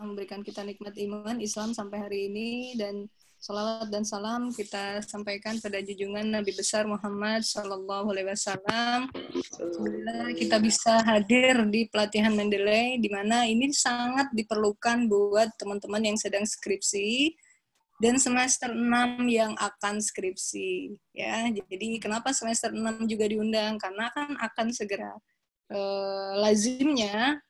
memberikan kita nikmat iman Islam sampai hari ini, dan salawat dan salam kita sampaikan pada junjungan Nabi besar Muhammad Sallallahu Alaihi Wasallam. Semoga kita bisa hadir di pelatihan Mendeley, di mana ini sangat diperlukan buat teman-teman yang sedang skripsi dan semester 6 yang akan skripsi. Ya, jadi kenapa semester 6 juga diundang? Karena kan akan segera lazimnya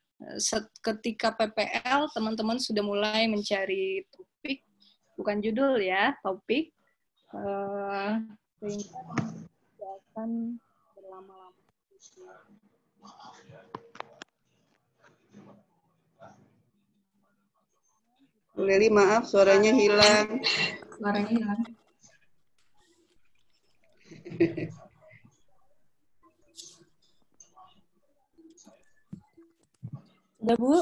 ketika PPL teman-teman sudah mulai mencari topik, bukan judul ya, topik, sehingga tidak akan berlama-lama. Bu Leli, maaf suaranya hilang. Suaranya hilang. Sudah, Bu?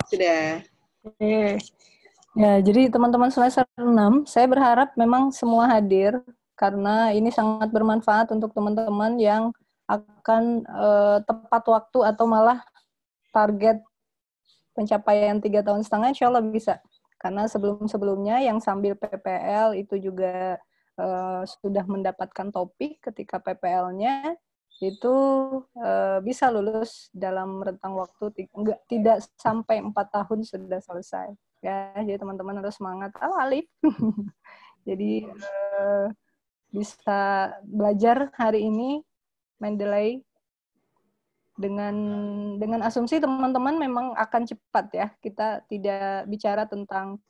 Sudah. Ya, jadi teman-teman semester 6, saya berharap memang semua hadir, karena ini sangat bermanfaat untuk teman-teman yang akan tepat waktu atau malah target pencapaian 3,5 tahun, insya Allah bisa. Karena sebelum-sebelumnya yang sambil PPL itu juga sudah mendapatkan topik ketika PPL-nya, itu bisa lulus dalam rentang waktu tidak sampai 4 tahun sudah selesai. Ya, jadi teman-teman harus semangat. Alif. Jadi bisa belajar hari ini Mendeley dengan asumsi teman-teman memang akan cepat ya. Kita tidak bicara tentang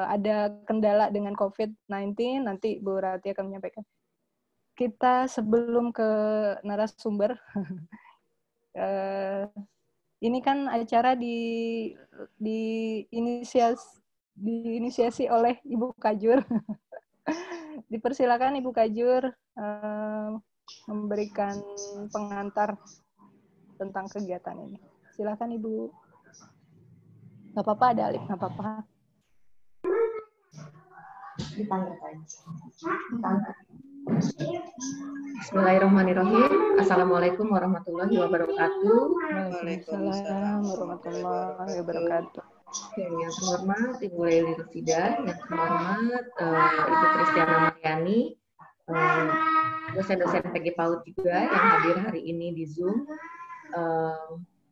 ada kendala dengan COVID-19, nanti Bu Rati akan menyampaikan. Kita sebelum ke narasumber, ini kan acara diinisiasi oleh Ibu Kajur. Dipersilakan Ibu Kajur memberikan pengantar tentang kegiatan ini. Silakan Ibu. Nggak apa-apa, ada Alif, nggak apa-apa. Bismillahirrahmanirrahim. Assalamualaikum warahmatullahi wabarakatuh. Waalaikumsalam warahmatullahi wabarakatuh. Yang terhormat Ibu Leli Rosida, yang terhormat Ibu Kristiana Mariani, dosen-dosen PG PAUD juga yang hadir hari ini di Zoom.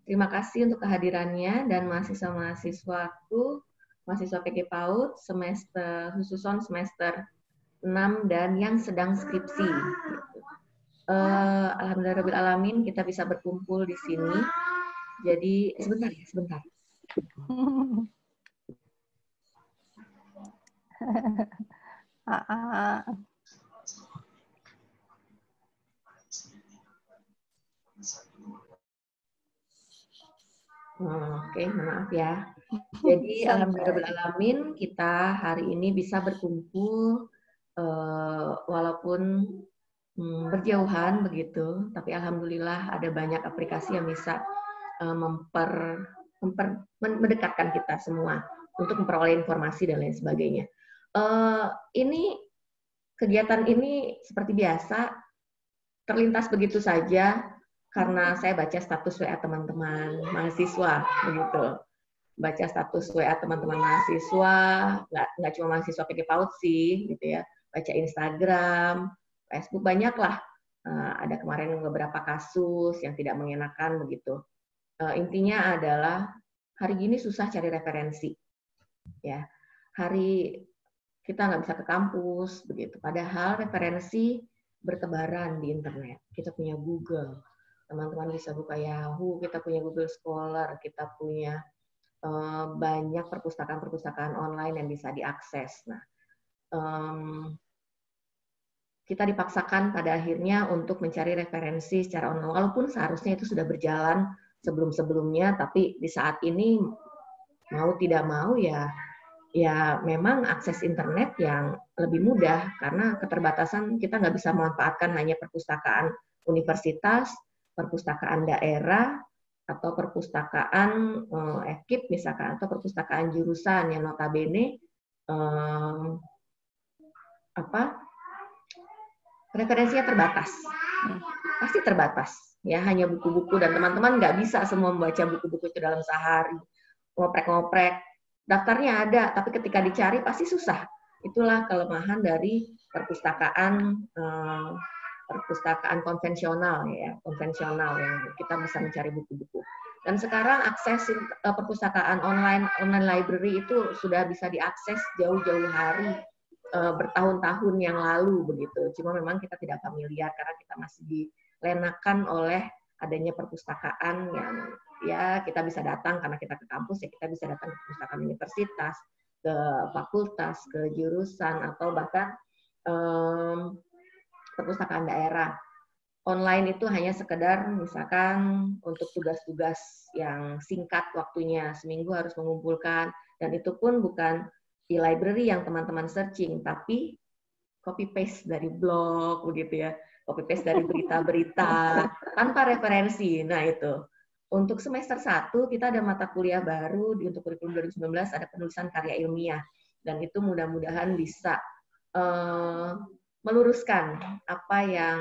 Terima kasih untuk kehadirannya, dan mahasiswa-mahasiswaku, mahasiswa PG PAUD khususon semester 6 dan yang sedang skripsi. Alhamdulillahirrahmanirrahim kita bisa berkumpul di sini. Jadi sebentar. Oke, maaf ya. Jadi alhamdulillahirrahmanirrahim kita hari ini bisa berkumpul walaupun berjauhan begitu, tapi alhamdulillah ada banyak aplikasi yang bisa mendekatkan kita semua untuk memperoleh informasi dan lain sebagainya. Kegiatan ini seperti biasa terlintas begitu saja karena saya baca status WA teman-teman mahasiswa begitu. Baca status WA teman-teman mahasiswa, nggak cuma mahasiswa PG PAUD sih gitu ya. Baca Instagram, Facebook, banyaklah. Ada kemarin beberapa kasus yang tidak mengenakan begitu. Intinya adalah hari gini susah cari referensi, ya. Hari kita nggak bisa ke kampus begitu. Padahal referensi bertebaran di internet. Kita punya Google, teman-teman bisa buka Yahoo. Kita punya Google Scholar. Kita punya banyak perpustakaan-perpustakaan online yang bisa diakses. Nah, kita dipaksakan pada akhirnya untuk mencari referensi secara online, walaupun seharusnya itu sudah berjalan sebelum-sebelumnya, tapi di saat ini mau tidak mau ya memang akses internet yang lebih mudah, karena keterbatasan kita nggak bisa memanfaatkan hanya perpustakaan universitas, perpustakaan daerah, atau perpustakaan ekip misalkan, atau perpustakaan jurusan yang notabene referensinya terbatas, pasti terbatas, ya hanya buku-buku, dan teman-teman nggak bisa semua membaca buku-buku itu dalam sehari. ngoprek-ngoprek. Daftarnya ada, tapi ketika dicari pasti susah. Itulah kelemahan dari perpustakaan konvensional ya, konvensional yang kita bisa mencari buku-buku. Dan sekarang akses perpustakaan online library itu sudah bisa diakses jauh-jauh hari, bertahun-tahun yang lalu begitu. Cuma memang kita tidak familiar karena kita masih dilenakan oleh adanya perpustakaan yang ya kita bisa datang karena kita ke kampus, ya kita bisa datang ke perpustakaan universitas, ke fakultas, ke jurusan, atau bahkan perpustakaan daerah. Online itu hanya sekedar misalkan untuk tugas-tugas yang singkat waktunya, seminggu harus mengumpulkan, dan itu pun bukan e-library yang teman-teman searching, tapi copy-paste dari blog, begitu ya, copy-paste dari berita-berita, tanpa referensi. Nah itu. Untuk semester 1, kita ada mata kuliah baru, untuk kurikulum 2019 ada penulisan karya ilmiah, dan itu mudah-mudahan bisa meluruskan apa yang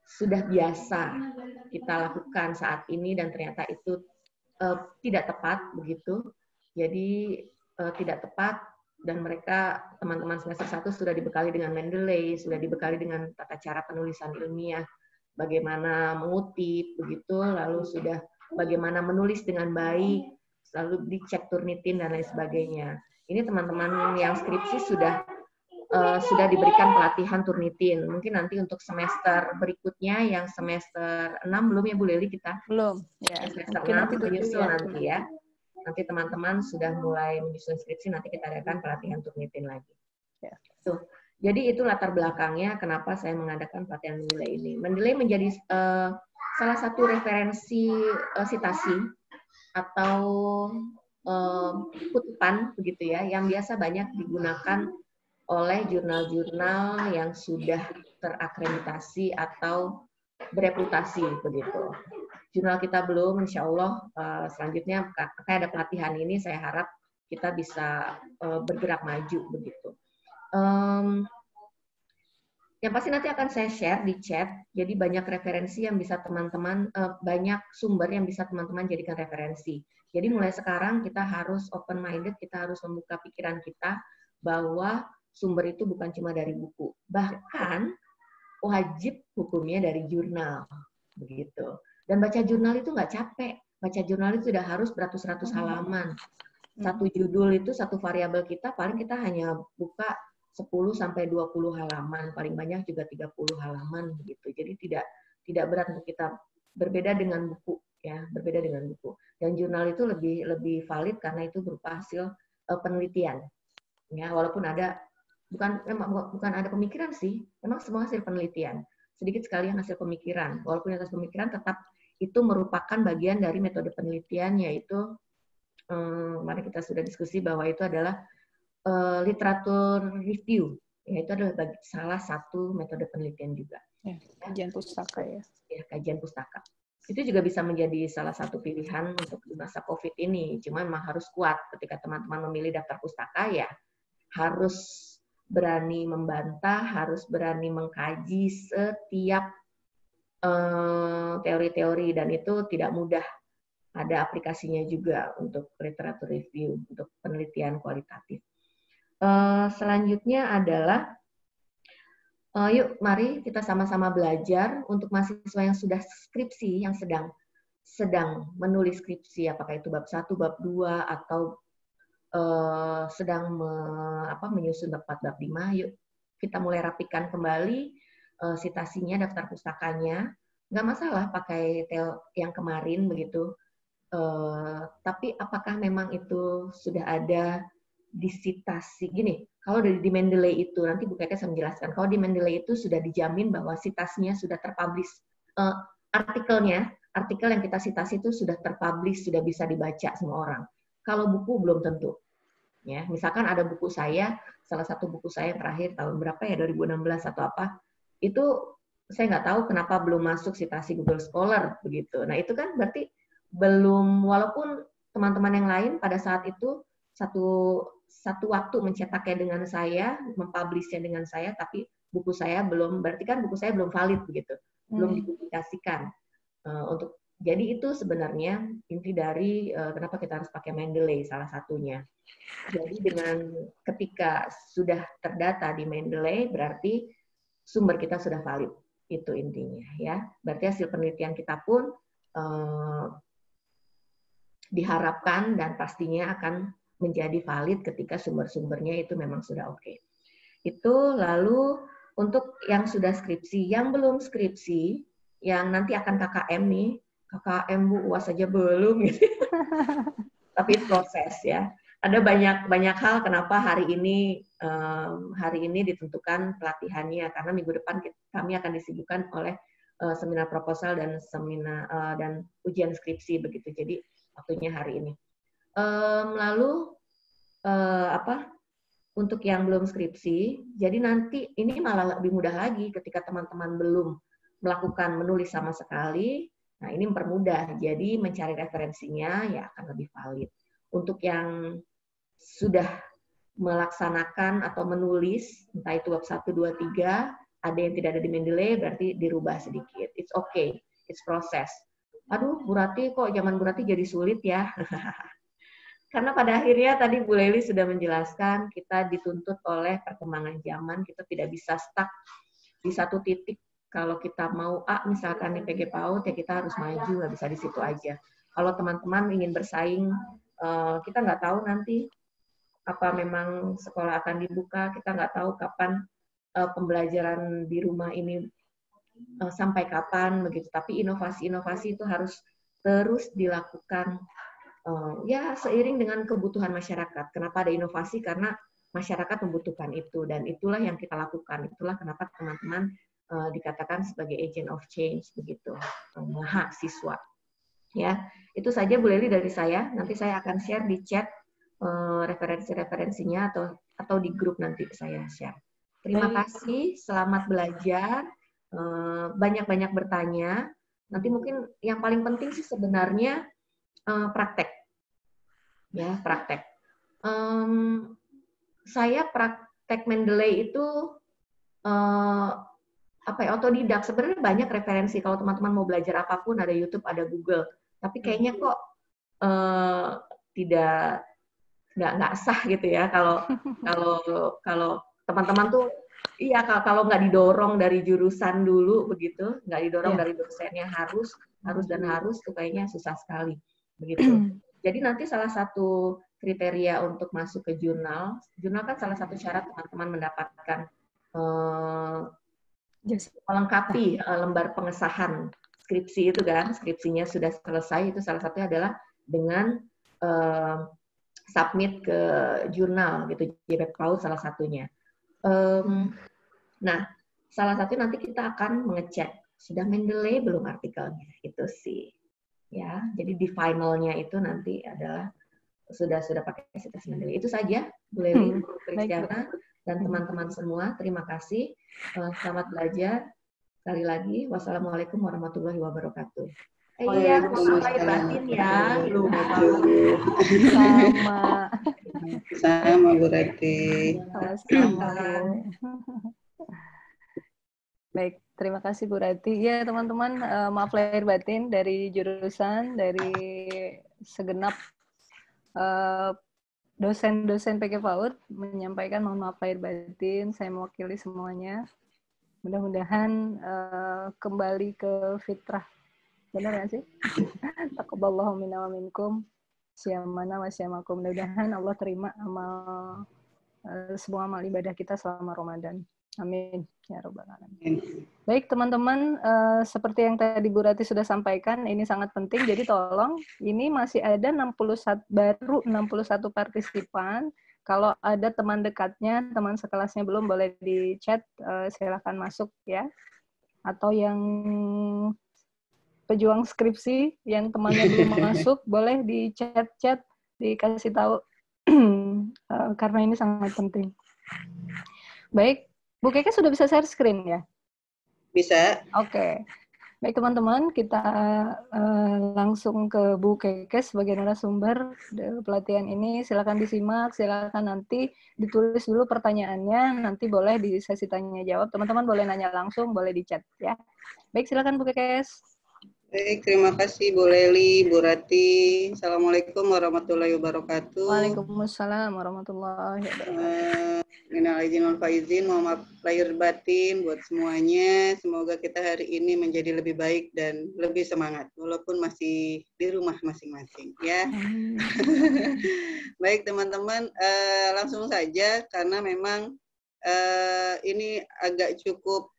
sudah biasa kita lakukan saat ini dan ternyata itu tidak tepat begitu. Jadi tidak tepat, dan mereka teman-teman semester 1 sudah dibekali dengan Mendeley, sudah dibekali dengan tata cara penulisan ilmiah, bagaimana mengutip begitu, lalu sudah bagaimana menulis dengan baik, lalu dicek Turnitin dan lain sebagainya. Ini teman-teman yang skripsi sudah diberikan pelatihan Turnitin. Mungkin nanti untuk semester berikutnya, yang semester 6 belum ya Bu Leli kita? Belum. Ya. Semester Mungkin 6 menyusul ya. nanti ya. Nanti teman-teman sudah mulai menyusun skripsi, nanti kita adakan pelatihan Turnitin lagi. Ya. Tuh. Jadi itu latar belakangnya kenapa saya mengadakan pelatihan Mendeley ini. Mendeley menjadi salah satu referensi sitasi atau kutipan begitu ya, yang biasa banyak digunakan oleh jurnal-jurnal yang sudah terakreditasi atau bereputasi begitu. Jurnal kita belum, insya Allah selanjutnya kayak ada pelatihan ini, saya harap kita bisa bergerak maju begitu. Yang pasti nanti akan saya share di chat, jadi banyak referensi yang bisa teman-teman, banyak sumber yang bisa teman-teman jadikan referensi. Jadi mulai sekarang kita harus open-minded, kita harus membuka pikiran kita bahwa sumber itu bukan cuma dari buku, bahkan wajib hukumnya dari jurnal, begitu. Dan baca jurnal itu nggak capek, baca jurnal itu sudah harus beratus-ratus halaman. Satu judul itu, satu variabel kita, paling kita hanya buka 10-20 halaman, paling banyak juga 30 halaman, begitu. Jadi tidak berat untuk kita, berbeda dengan buku, ya, berbeda dengan buku. Dan jurnal itu lebih valid karena itu berupa hasil penelitian, ya, walaupun ada bukan ada pemikiran sih, memang semua hasil penelitian. Sedikit sekali yang hasil pemikiran. Walaupun atas pemikiran, tetap itu merupakan bagian dari metode penelitian, yaitu kemarin kita sudah diskusi bahwa itu adalah literatur review. Ya, itu adalah salah satu metode penelitian juga. Ya, kajian pustaka ya. Ya, kajian pustaka. Itu juga bisa menjadi salah satu pilihan untuk di masa COVID ini. Cuma memang harus kuat ketika teman-teman memilih daftar pustaka, ya harus berani membantah, harus berani mengkaji setiap teori-teori, dan itu tidak mudah. Ada aplikasinya juga untuk literatur review, untuk penelitian kualitatif. Selanjutnya adalah, yuk mari kita sama-sama belajar untuk mahasiswa yang sudah skripsi, yang sedang menulis skripsi, apakah itu bab 1, bab 2, atau sedang menyusun bab 4, bab 5, yuk kita mulai rapikan kembali citasinya, daftar pustakanya. Nggak masalah pakai yang kemarin begitu, tapi apakah memang itu sudah ada di citasi? Gini, kalau di Mendeley itu, nanti Bu Keke saya menjelaskan, kalau di Mendeley itu sudah dijamin bahwa citasinya sudah terpublish, artikel yang kita citasi itu sudah terpublish, sudah bisa dibaca semua orang. Kalau buku belum tentu. Ya, misalkan ada buku saya, salah satu buku saya terakhir tahun berapa ya, 2016 atau apa, itu saya nggak tahu kenapa belum masuk citasi Google Scholar begitu. Nah itu kan berarti belum, walaupun teman-teman yang lain pada saat itu satu waktu mencetaknya dengan saya, mempublishnya dengan saya, tapi buku saya belum, berarti kan buku saya belum valid begitu, belum dipublikasikan untuk Jadi itu sebenarnya inti dari kenapa kita harus pakai Mendeley salah satunya. Jadi dengan ketika sudah terdata di Mendeley berarti sumber kita sudah valid. Itu intinya ya. Berarti hasil penelitian kita pun diharapkan dan pastinya akan menjadi valid ketika sumber-sumbernya itu memang sudah oke. Itu lalu untuk yang sudah skripsi, yang belum skripsi, yang nanti akan KKM nih, KKM Bu, UAS saja belum gitu. Tapi proses ya. Ada banyak hal kenapa hari ini ditentukan pelatihannya karena minggu depan kami akan disibukkan oleh seminar proposal dan seminar dan ujian skripsi begitu. Jadi waktunya hari ini. Lalu untuk yang belum skripsi, jadi nanti ini malah lebih mudah lagi ketika teman-teman belum melakukan menulis sama sekali. Nah, ini mempermudah. Jadi mencari referensinya ya akan lebih valid. Untuk yang sudah melaksanakan atau menulis, entah itu bab 1, 2, 3, ada yang tidak ada di Mendeley, berarti dirubah sedikit. It's okay. It's process. Aduh, Bu Rati, kok zaman Bu Rati jadi sulit ya? Karena pada akhirnya tadi Bu Leli sudah menjelaskan, kita dituntut oleh perkembangan zaman, kita tidak bisa stuck di satu titik. Kalau kita mau A misalkan di PG PAUD, ya kita harus maju, nggak bisa di situ aja. Kalau teman-teman ingin bersaing, kita nggak tahu nanti apa memang sekolah akan dibuka, kita nggak tahu kapan pembelajaran di rumah ini sampai kapan begitu. Tapi inovasi-inovasi itu harus terus dilakukan ya seiring dengan kebutuhan masyarakat. Kenapa ada inovasi? Karena masyarakat membutuhkan itu dan itulah yang kita lakukan. Itulah kenapa teman-teman dikatakan sebagai agent of change begitu, mahasiswa. Ya, itu saja Bu Leli dari saya. Nanti saya akan share di chat referensi-referensinya atau di grup nanti saya share. Terima kasih, selamat belajar, banyak-banyak bertanya. Nanti mungkin yang paling penting sih sebenarnya praktek. Ya, praktek. Saya praktek Mendeley itu otodidak. Sebenarnya banyak referensi kalau teman-teman mau belajar apapun, ada YouTube, ada Google. Tapi kayaknya kok nggak sah gitu ya kalau teman-teman tuh iya kalau nggak didorong dari jurusan dulu begitu, nggak didorong dari dosennya harus tuh kayaknya susah sekali begitu. Jadi nanti salah satu kriteria untuk masuk ke jurnal kan salah satu syarat teman-teman mendapatkan melengkapi lembar pengesahan skripsi itu kan, skripsinya sudah selesai, itu salah satunya adalah dengan submit ke jurnal gitu, JPEG PAUD salah satunya. Nah, salah satu nanti kita akan mengecek sudah Mendeley belum artikelnya, itu sih. Ya, jadi di finalnya itu nanti adalah sudah pakai situs Mendeley. Itu saja, Bu Leli, Bu Kristiana, dan teman-teman semua. Terima kasih. Selamat belajar. Sekali lagi, wassalamualaikum warahmatullahi wabarakatuh. Iya, maaf lahir batin ya. Sama Bu Rati. Baik, terima kasih Bu Rati. Ya teman-teman, maaf lahir batin dari jurusan, dari segenap dosen-dosen PG PAUD menyampaikan mohon maaf lahir batin. Saya mewakili semuanya. Mudah-mudahan kembali ke fitrah. Benar ya sih? Taqabbalallahu minna wa minkum. Syamana wa syamakum. Mudah-mudahan Allah terima amal semua amal ibadah kita selama Ramadan. Amin. Ya Rabbal Alamin. Baik teman-teman, seperti yang tadi Bu Rati sudah sampaikan, ini sangat penting. Jadi tolong, ini masih ada 61 partisipan. Kalau ada teman dekatnya, teman sekelasnya belum, boleh di chat, silakan masuk ya. Atau yang pejuang skripsi yang temannya belum masuk, boleh di chat-chat, dikasih tahu karena ini sangat penting. Baik, Bu Keke sudah bisa share screen ya? Bisa. Oke. Baik teman-teman, kita langsung ke Bu Keke sebagai narasumber pelatihan ini. Silakan disimak, silakan nanti ditulis dulu pertanyaannya, nanti boleh di sesi tanya jawab. Teman-teman boleh nanya langsung, boleh di chat ya. Baik, silakan Bu Keke. Baik, terima kasih Bu Leli, Bu Rati. Assalamualaikum warahmatullahi wabarakatuh. Waalaikumsalam warahmatullahi wabarakatuh. Minal aidin wal faizin, mohon maaf lahir batin buat semuanya. Semoga kita hari ini menjadi lebih baik dan lebih semangat, walaupun masih di rumah masing-masing, ya. Baik teman-teman, langsung saja karena memang ini agak cukup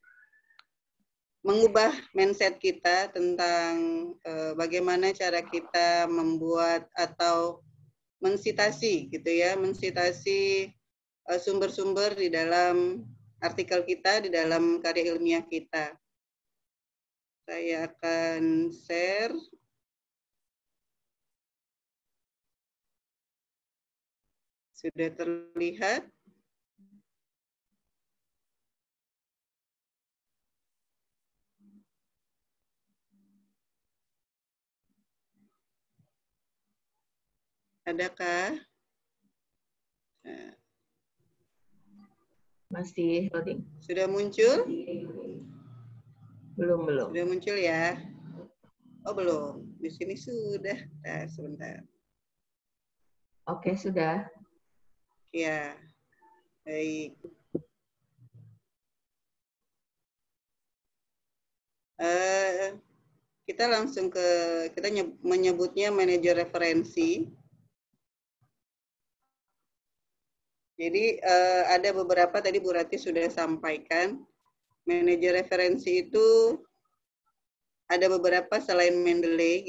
mengubah mindset kita tentang bagaimana cara kita membuat atau mensitasi gitu ya, mensitasi sumber-sumber di dalam artikel kita, di dalam karya ilmiah kita. Saya akan share. Sudah terlihat? Adakah? Masih loading. Sudah muncul? Belum. Sudah muncul ya? Oh belum. Di sini sudah. Nah, sebentar. Oke, sudah. Ya, baik. Kita langsung kita menyebutnya manajer referensi. Jadi ada beberapa tadi Bu Rati sudah sampaikan, manajer referensi itu ada beberapa selain Mendeley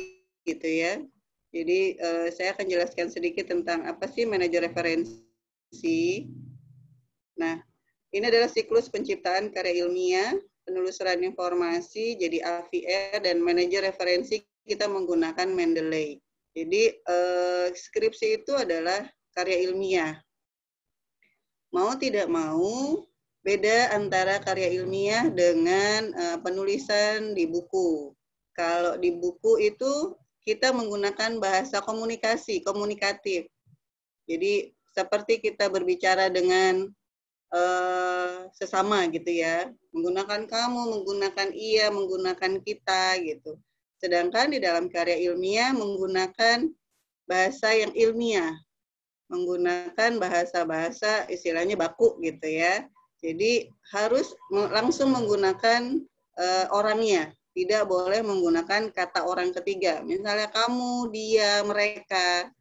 gitu ya. Jadi saya akan jelaskan sedikit tentang apa sih manajer referensi. Nah, ini adalah siklus penciptaan karya ilmiah, penelusuran informasi, jadi AVR, dan manajer referensi kita menggunakan Mendeley. Jadi skripsi itu adalah karya ilmiah. Mau tidak mau, beda antara karya ilmiah dengan penulisan di buku. Kalau di buku itu kita menggunakan bahasa komunikatif. Jadi seperti kita berbicara dengan sesama gitu ya, menggunakan kamu, menggunakan ia, menggunakan kita gitu. Sedangkan di dalam karya ilmiah menggunakan bahasa yang ilmiah, menggunakan bahasa-bahasa istilahnya baku gitu ya. Jadi harus langsung menggunakan orangnya, tidak boleh menggunakan kata orang ketiga. Misalnya kamu, dia, mereka.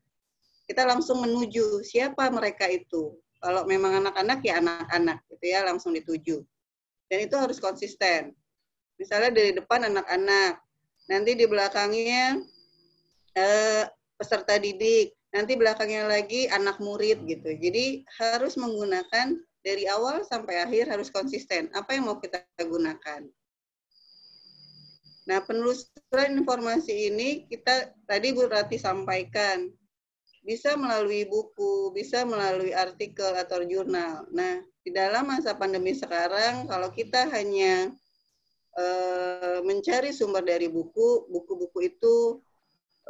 Kita langsung menuju siapa mereka itu. Kalau memang anak-anak ya anak-anak gitu ya, langsung dituju. Dan itu harus konsisten. Misalnya dari depan anak-anak, nanti di belakangnya peserta didik, nanti belakangnya lagi anak murid gitu. Jadi harus menggunakan dari awal sampai akhir harus konsisten. Apa yang mau kita gunakan? Nah, penelusuran informasi ini kita tadi Bu Rati sampaikan bisa melalui buku, bisa melalui artikel atau jurnal. Nah, di dalam masa pandemi sekarang, kalau kita hanya mencari sumber dari buku, buku-buku itu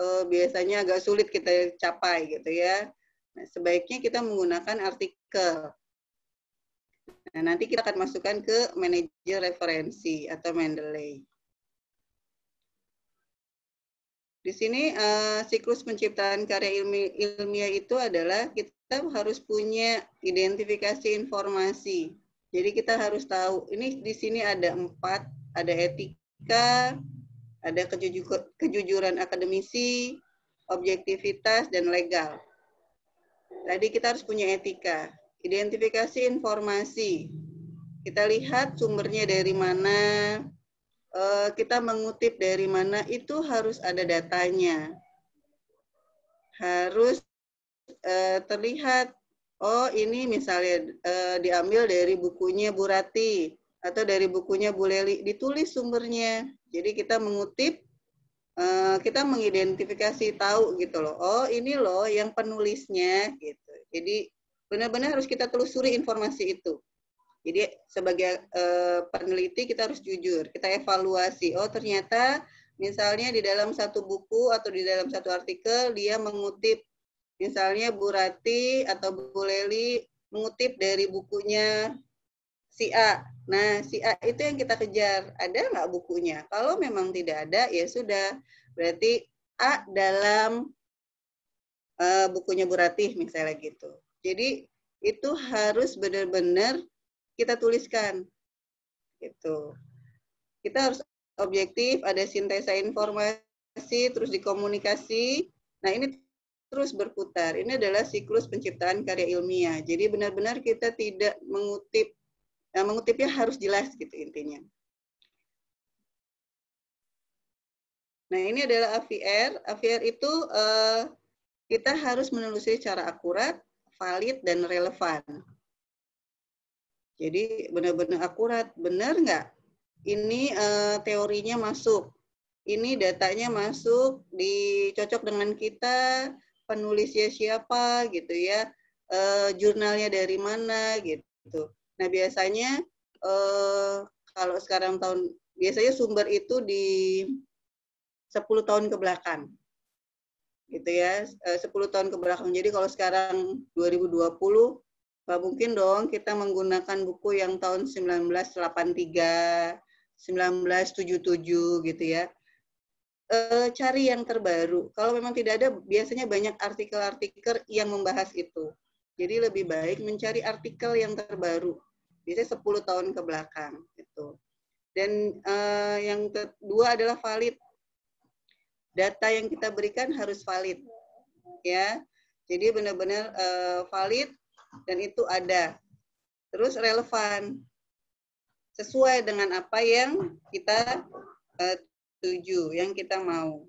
biasanya agak sulit kita capai gitu ya. Nah, sebaiknya kita menggunakan artikel. Nah, nanti kita akan masukkan ke manajer referensi atau Mendeley. Di sini siklus penciptaan karya ilmiah itu adalah kita harus punya identifikasi informasi. Jadi kita harus tahu, ini di sini ada 4, ada etika, ada kejujuran akademisi, objektivitas, dan legal. Tadi kita harus punya etika. Identifikasi informasi. Kita lihat sumbernya dari mana, kita mengutip dari mana, itu harus ada datanya. Harus terlihat, oh ini misalnya diambil dari bukunya Bu Rati, atau dari bukunya Bu Leli, ditulis sumbernya. Jadi kita mengutip, kita mengidentifikasi tahu gitu loh. Oh ini loh yang penulisnya gitu. Jadi benar-benar harus kita telusuri informasi itu. Jadi sebagai peneliti kita harus jujur, kita evaluasi. Oh ternyata misalnya di dalam satu buku atau di dalam satu artikel dia mengutip, misalnya Bu Rati atau Bu Leli mengutip dari bukunya si A. Nah, si A itu yang kita kejar. Ada nggak bukunya? Kalau memang tidak ada, ya sudah. Berarti A dalam bukunya Bu Ratih misalnya gitu. Jadi itu harus benar-benar kita tuliskan. Gitu. Kita harus objektif, ada sintesa informasi, terus dikomunikasi. Nah, ini terus berputar. Ini adalah siklus penciptaan karya ilmiah. Jadi benar-benar kita tidak mengutip, mengutipnya harus jelas gitu intinya. Nah, ini adalah AVR. AVR itu kita harus menelusuri secara akurat, valid, dan relevan. Jadi benar-benar akurat, benar nggak? Ini teorinya masuk, ini datanya masuk, dicocok dengan kita, penulisnya siapa gitu ya, jurnalnya dari mana gitu. Nah biasanya kalau sekarang biasanya sumber itu di 10 tahun ke belakang. Gitu ya, 10 tahun ke belakang. Jadi kalau sekarang 2020, nggak mungkin dong kita menggunakan buku yang tahun 1983, 1977 gitu ya. Cari yang terbaru. Kalau memang tidak ada, biasanya banyak artikel-artikel yang membahas itu. Jadi lebih baik mencari artikel yang terbaru. Biasanya 10 tahun ke belakang. Gitu. Dan yang kedua adalah valid. Data yang kita berikan harus valid. Ya. Jadi benar-benar valid dan itu ada. Terus relevan. Sesuai dengan apa yang kita tuju, yang kita mau.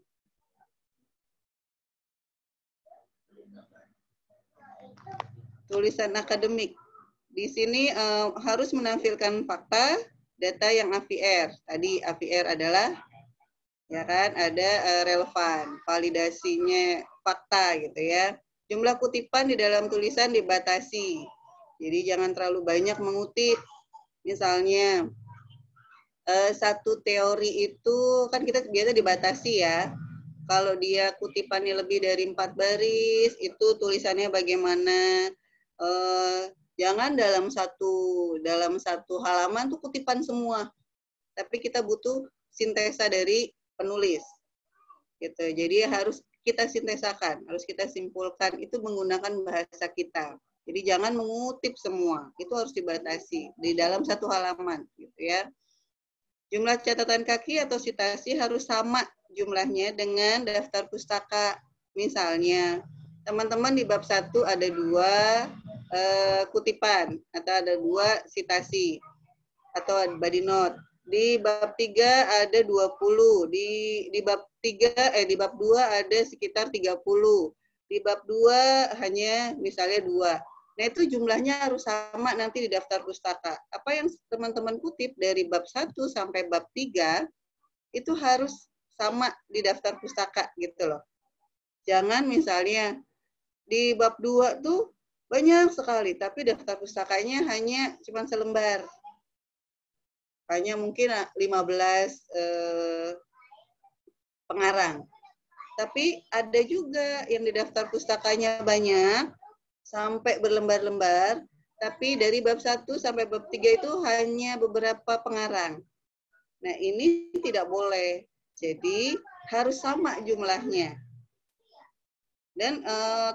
Tulisan akademik. Di sini harus menampilkan fakta, data yang AVR. Tadi AVR adalah, ya kan, ada relevan, validasinya fakta gitu ya. Jumlah kutipan di dalam tulisan dibatasi. Jadi jangan terlalu banyak mengutip. Misalnya, satu teori itu kan kita biasa dibatasi ya. Kalau dia kutipannya lebih dari 4 baris, itu tulisannya bagaimana. Jangan dalam satu halaman tuh kutipan semua. Tapi kita butuh sintesa dari penulis. Gitu. Jadi harus kita sintesakan, harus kita simpulkan itu menggunakan bahasa kita. Jadi jangan mengutip semua, itu harus dibatasi di dalam satu halaman, gitu ya. Jumlah catatan kaki atau citasi harus sama jumlahnya dengan daftar pustaka. Misalnya, teman-teman di bab 1 ada 2 kutipan atau ada 2 citasi atau body note. Di bab 3 ada 20, di bab 3 di bab 2 ada sekitar 30. Di bab 2 hanya misalnya 2. Nah, itu jumlahnya harus sama nanti di daftar pustaka. Apa yang teman-teman kutip dari bab 1 sampai bab 3 itu harus sama di daftar pustaka gitu loh. Jangan misalnya di bab 2 tuh banyak sekali, tapi daftar pustakanya hanya cuma selembar. Hanya mungkin 15 pengarang. Tapi ada juga yang di daftar pustakanya banyak, sampai berlembar-lembar, tapi dari bab 1 sampai bab 3 itu hanya beberapa pengarang. Nah, ini tidak boleh. Jadi, harus sama jumlahnya. Dan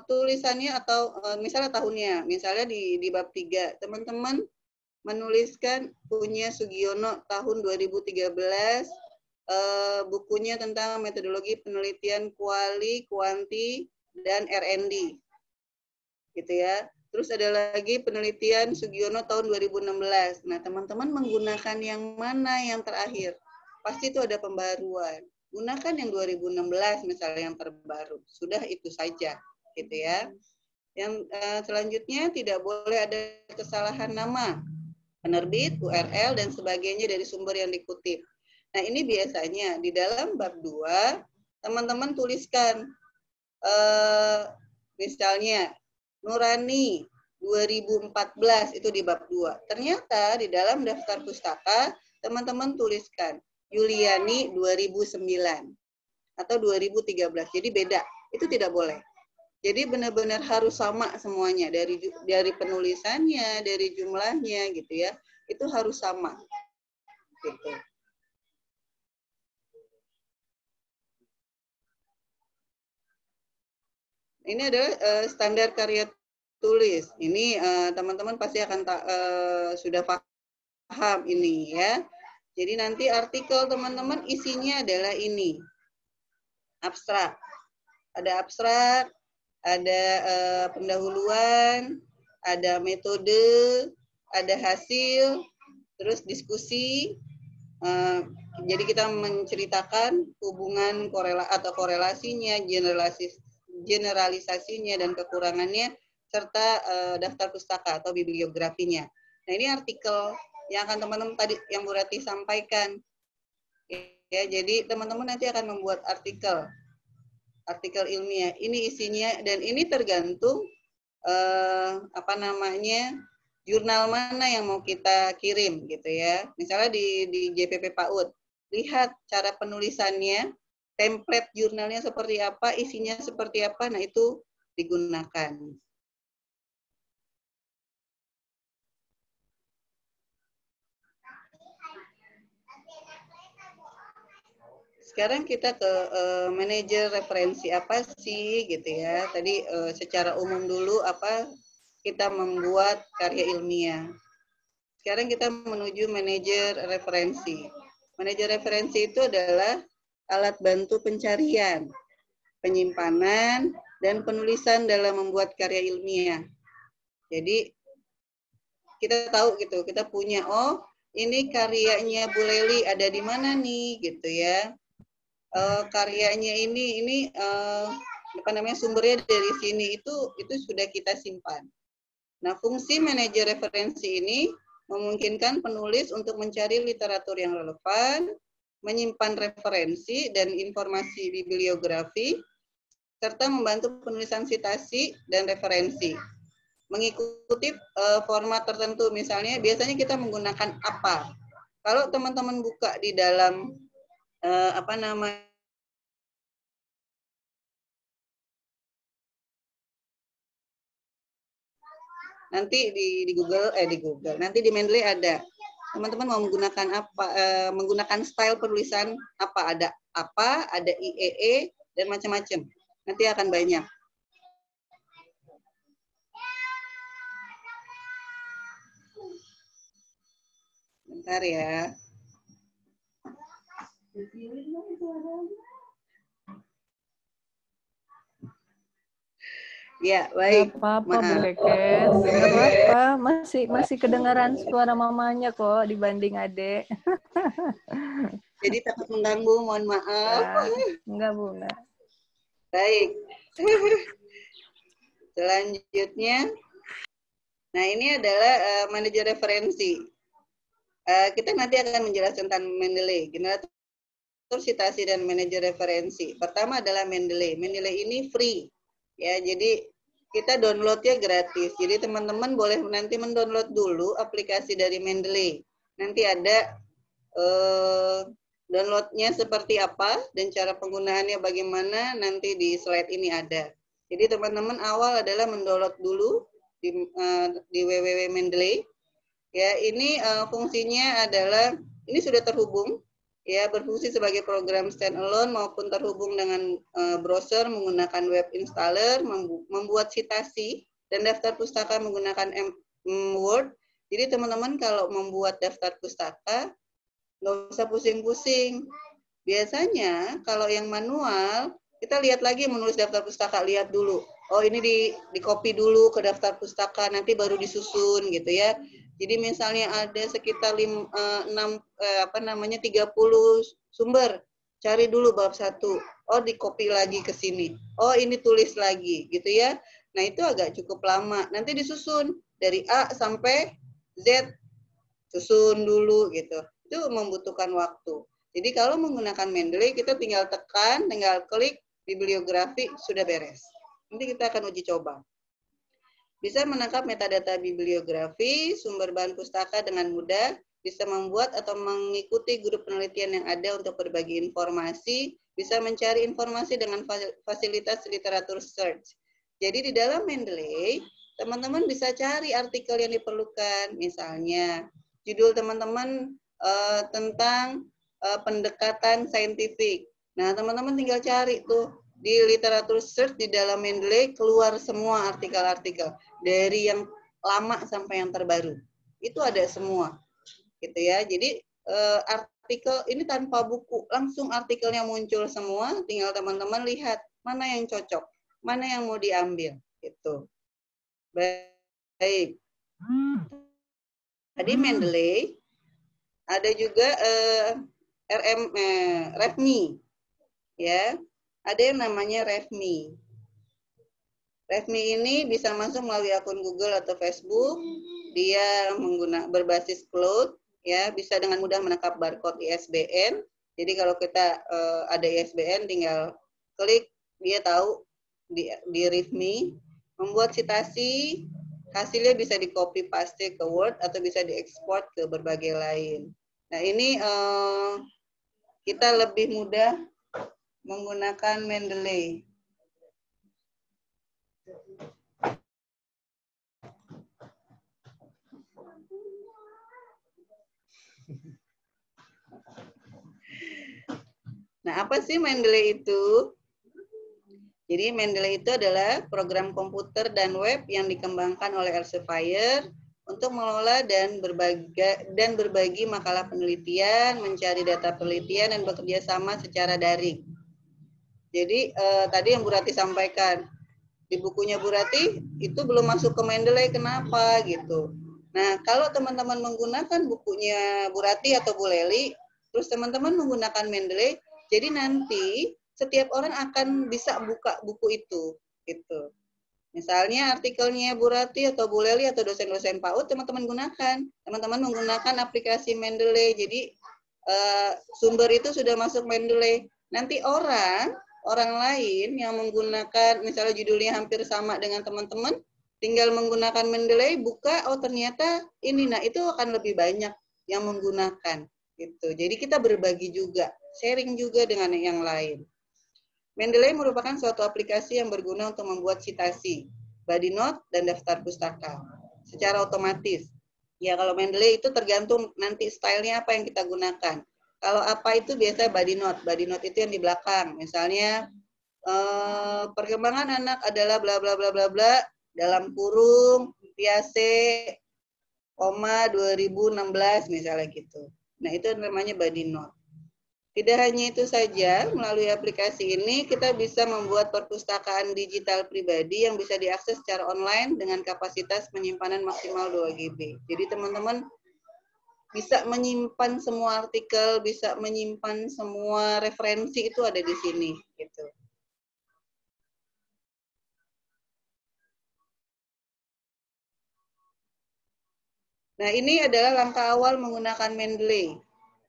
tulisannya atau misalnya tahunnya, misalnya di bab 3, teman-teman menuliskan punya Sugiono tahun 2013, bukunya tentang metodologi penelitian kuali, kuanti, dan R&D. Gitu ya. Terus ada lagi penelitian Sugiono tahun 2016. Nah, teman-teman menggunakan yang mana yang terakhir? Pasti itu ada pembaruan. Gunakan yang 2016 misalnya yang terbaru. Sudah itu saja, gitu ya. Yang selanjutnya tidak boleh ada kesalahan nama, penerbit, URL dan sebagainya dari sumber yang dikutip. Nah, ini biasanya di dalam bab 2 teman-teman tuliskan misalnya Nurani 2014 itu di bab 2. Ternyata di dalam daftar pustaka teman-teman tuliskan Yuliani 2009 atau 2013. Jadi beda. Itu tidak boleh. Jadi benar-benar harus sama semuanya dari penulisannya, dari jumlahnya gitu ya. itu harus sama. Gitu. Ini adalah standar karya tulis. Ini teman-teman pasti akan sudah paham ini ya. Jadi nanti artikel teman-teman isinya adalah ini. Abstrak. Ada abstrak, ada pendahuluan, ada metode, ada hasil, terus diskusi. Jadi kita menceritakan hubungan korelasinya, generalisasinya dan kekurangannya, serta daftar pustaka atau bibliografinya. Nah, ini artikel yang akan teman-teman tadi yang Bu Rati sampaikan. Ya, jadi teman-teman nanti akan membuat artikel ilmiah. Ini isinya dan ini tergantung jurnal mana yang mau kita kirim gitu ya. Misalnya di JPP PAUD, lihat cara penulisannya, template jurnalnya seperti apa, isinya seperti apa, nah itu digunakan. Sekarang kita ke manajer referensi apa sih gitu ya. Tadi secara umum dulu apa kita membuat karya ilmiah. Sekarang kita menuju manajer referensi. Manajer referensi itu adalah alat bantu pencarian, penyimpanan, dan penulisan dalam membuat karya ilmiah. Jadi kita tahu gitu, kita punya, oh ini karyanya Bu Leli ada di mana nih gitu ya. Karyanya ini sumbernya dari sini itu sudah kita simpan. Nah, fungsi manajer referensi ini memungkinkan penulis untuk mencari literatur yang relevan, menyimpan referensi dan informasi bibliografi, serta membantu penulisan sitasi dan referensi. Mengikuti format tertentu, misalnya biasanya kita menggunakan apa? Kalau teman-teman buka di dalam nanti di Google, nanti di Mendeley ada. Teman-teman mau menggunakan apa? Menggunakan style penulisan apa? Ada IEE dan macam-macam. Nanti akan banyak. Bentar ya. Ya, baik. Gak apa-apa, Bu Keket. Gak apa-apa. Masih kedengaran suara mamanya kok dibanding adek. Jadi takut mengganggu, mohon maaf. Enggak, Bu. Enggak. Baik. Selanjutnya, nah ini adalah manajer referensi. Kita nanti akan menjelaskan tentang Mendeley, generator sitasi dan manajer referensi. Pertama adalah Mendeley. Mendeley ini free. Ya, jadi kita downloadnya gratis. Jadi teman-teman boleh nanti mendownload dulu aplikasi dari Mendeley. Nanti ada downloadnya seperti apa dan cara penggunaannya bagaimana nanti di slide ini ada. Jadi teman-teman awal adalah mendownload dulu di www.mendeley. Ya, ini fungsinya adalah ini sudah terhubung. Ya, berfungsi sebagai program standalone maupun terhubung dengan browser menggunakan web installer, membuat sitasi dan daftar pustaka menggunakan Word. Jadi teman-teman kalau membuat daftar pustaka nggak usah pusing-pusing. Biasanya kalau yang manual kita lihat lagi menulis daftar pustaka, lihat dulu. Oh ini di copy dulu ke daftar pustaka, nanti baru disusun gitu ya. Jadi misalnya ada sekitar 30 sumber, cari dulu bab 1. Oh di copy lagi ke sini. Oh ini tulis lagi gitu ya. Nah itu agak cukup lama. Nanti disusun dari A sampai Z, susun dulu gitu. Itu membutuhkan waktu. Jadi kalau menggunakan Mendeley kita tinggal tekan, tinggal klik bibliografi, sudah beres. Nanti kita akan uji coba. Bisa menangkap metadata bibliografi, sumber bahan pustaka dengan mudah, bisa membuat atau mengikuti grup penelitian yang ada untuk berbagi informasi, bisa mencari informasi dengan fasilitas literatur search. Jadi di dalam Mendeley, teman-teman bisa cari artikel yang diperlukan, misalnya judul teman-teman tentang pendekatan saintifik. Nah, teman-teman tinggal cari tuh di literatur search di dalam Mendeley, keluar semua artikel-artikel dari yang lama sampai yang terbaru. Itu ada semua. Gitu ya. Jadi artikel ini tanpa buku, langsung artikelnya muncul semua, tinggal teman-teman lihat mana yang cocok, mana yang mau diambil gitu. Baik. Tadi Mendeley, ada juga REFMI, ya. Ada yang namanya REFMI. REFMI ini bisa masuk melalui akun Google atau Facebook. Dia berbasis cloud, ya, bisa dengan mudah menangkap barcode ISBN. Jadi kalau kita ada ISBN, tinggal klik, dia tahu di REFMI, membuat citasi. Hasilnya bisa di copy paste ke Word atau bisa diekspor ke berbagai lain. Nah, ini kita lebih mudah menggunakan Mendeley. Nah, apa sih Mendeley itu? Jadi Mendeley itu adalah program komputer dan web yang dikembangkan oleh Elsevier untuk mengelola dan berbagi makalah penelitian, mencari data penelitian, dan bekerja sama secara daring. Jadi tadi yang Bu Rati sampaikan, di bukunya Bu Rati itu belum masuk ke Mendeley, kenapa gitu. Nah, kalau teman-teman menggunakan bukunya Bu Rati atau Bu Leli, terus teman-teman menggunakan Mendeley, jadi nanti setiap orang akan bisa buka buku itu, gitu. Misalnya artikelnya Bu Rati atau Bu Leli atau dosen-dosen PAUD, teman-teman gunakan. Teman-teman menggunakan aplikasi Mendeley. Jadi sumber itu sudah masuk Mendeley. Nanti orang lain yang menggunakan, misalnya judulnya hampir sama dengan teman-teman, tinggal menggunakan Mendeley, buka, oh ternyata ini, nah itu akan lebih banyak yang menggunakan. Gitu. Jadi kita berbagi juga, sharing juga dengan yang lain. Mendeley merupakan suatu aplikasi yang berguna untuk membuat citasi, body note, dan daftar pustaka secara otomatis. Ya, kalau Mendeley itu tergantung nanti stylenya apa yang kita gunakan. Kalau apa itu biasanya body note. Body note itu yang di belakang. Misalnya perkembangan anak adalah bla bla bla bla bla dalam kurung Piaget, 2016 misalnya gitu. Nah, itu namanya body note. Tidak hanya itu saja, melalui aplikasi ini kita bisa membuat perpustakaan digital pribadi yang bisa diakses secara online dengan kapasitas penyimpanan maksimal 2 GB. Jadi teman-teman bisa menyimpan semua artikel, bisa menyimpan semua referensi, itu ada di sini. Gitu. Nah, ini adalah langkah awal menggunakan Mendeley.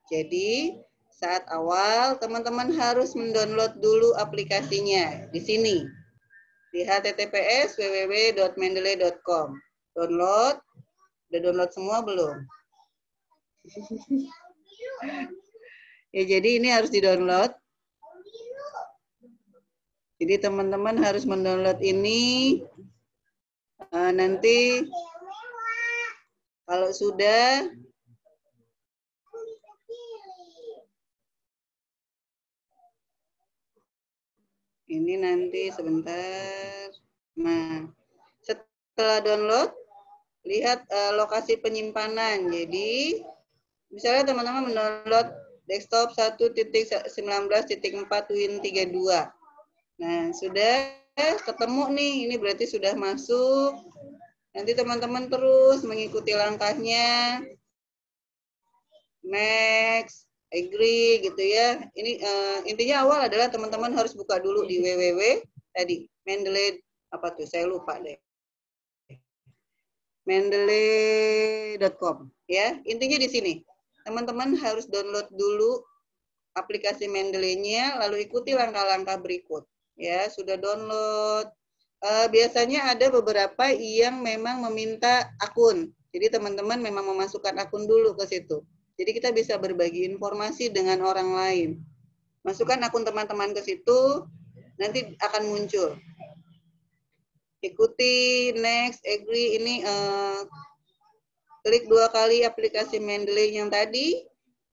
Jadi, saat awal, teman-teman harus mendownload dulu aplikasinya di sini. Di https www.mendeley.com. Download. Udah download semua belum? Ya, jadi ini harus di-download. Jadi teman-teman harus mendownload ini. Nanti kalau sudah, ini nanti sebentar. Nah, setelah download, lihat lokasi penyimpanan. Jadi, misalnya teman-teman mendownload desktop 1.19.4 Win32. Nah, sudah ketemu nih, ini berarti sudah masuk. Nanti teman-teman terus mengikuti langkahnya. Next, agree gitu ya. Ini intinya awal adalah teman-teman harus buka dulu di www tadi Mendeley apa tuh? Saya lupa deh. Mendeley.com ya. Intinya di sini. Teman-teman harus download dulu aplikasi Mendeley-nya, lalu ikuti langkah-langkah berikut. Ya, sudah download. Biasanya ada beberapa yang memang meminta akun. Jadi teman-teman memang memasukkan akun dulu ke situ. Jadi kita bisa berbagi informasi dengan orang lain. Masukkan akun teman-teman ke situ, nanti akan muncul. Ikuti, next, agree, ini klik 2 kali aplikasi Mendeley yang tadi,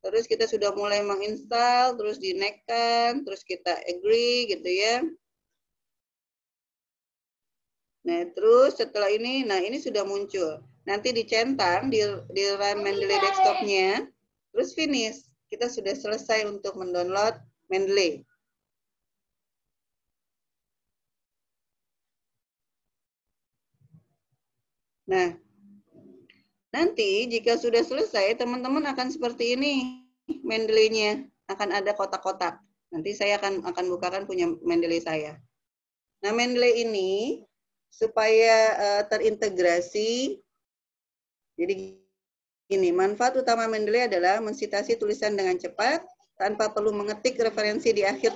terus kita sudah mulai menginstal, terus dinaikkan, terus kita agree gitu ya. Nah, terus setelah ini, nah ini sudah muncul. Nanti dicentang di run Mendeley desktop-nya, terus finish. Kita sudah selesai untuk mendownload Mendeley. Nah, nanti jika sudah selesai, teman-teman akan seperti ini Mendeley-nya. Akan ada kotak-kotak. Nanti saya akan bukakan punya Mendeley saya. Nah, Mendeley ini supaya terintegrasi, jadi gini, manfaat utama Mendeley adalah mensitasi tulisan dengan cepat, tanpa perlu mengetik referensi di akhir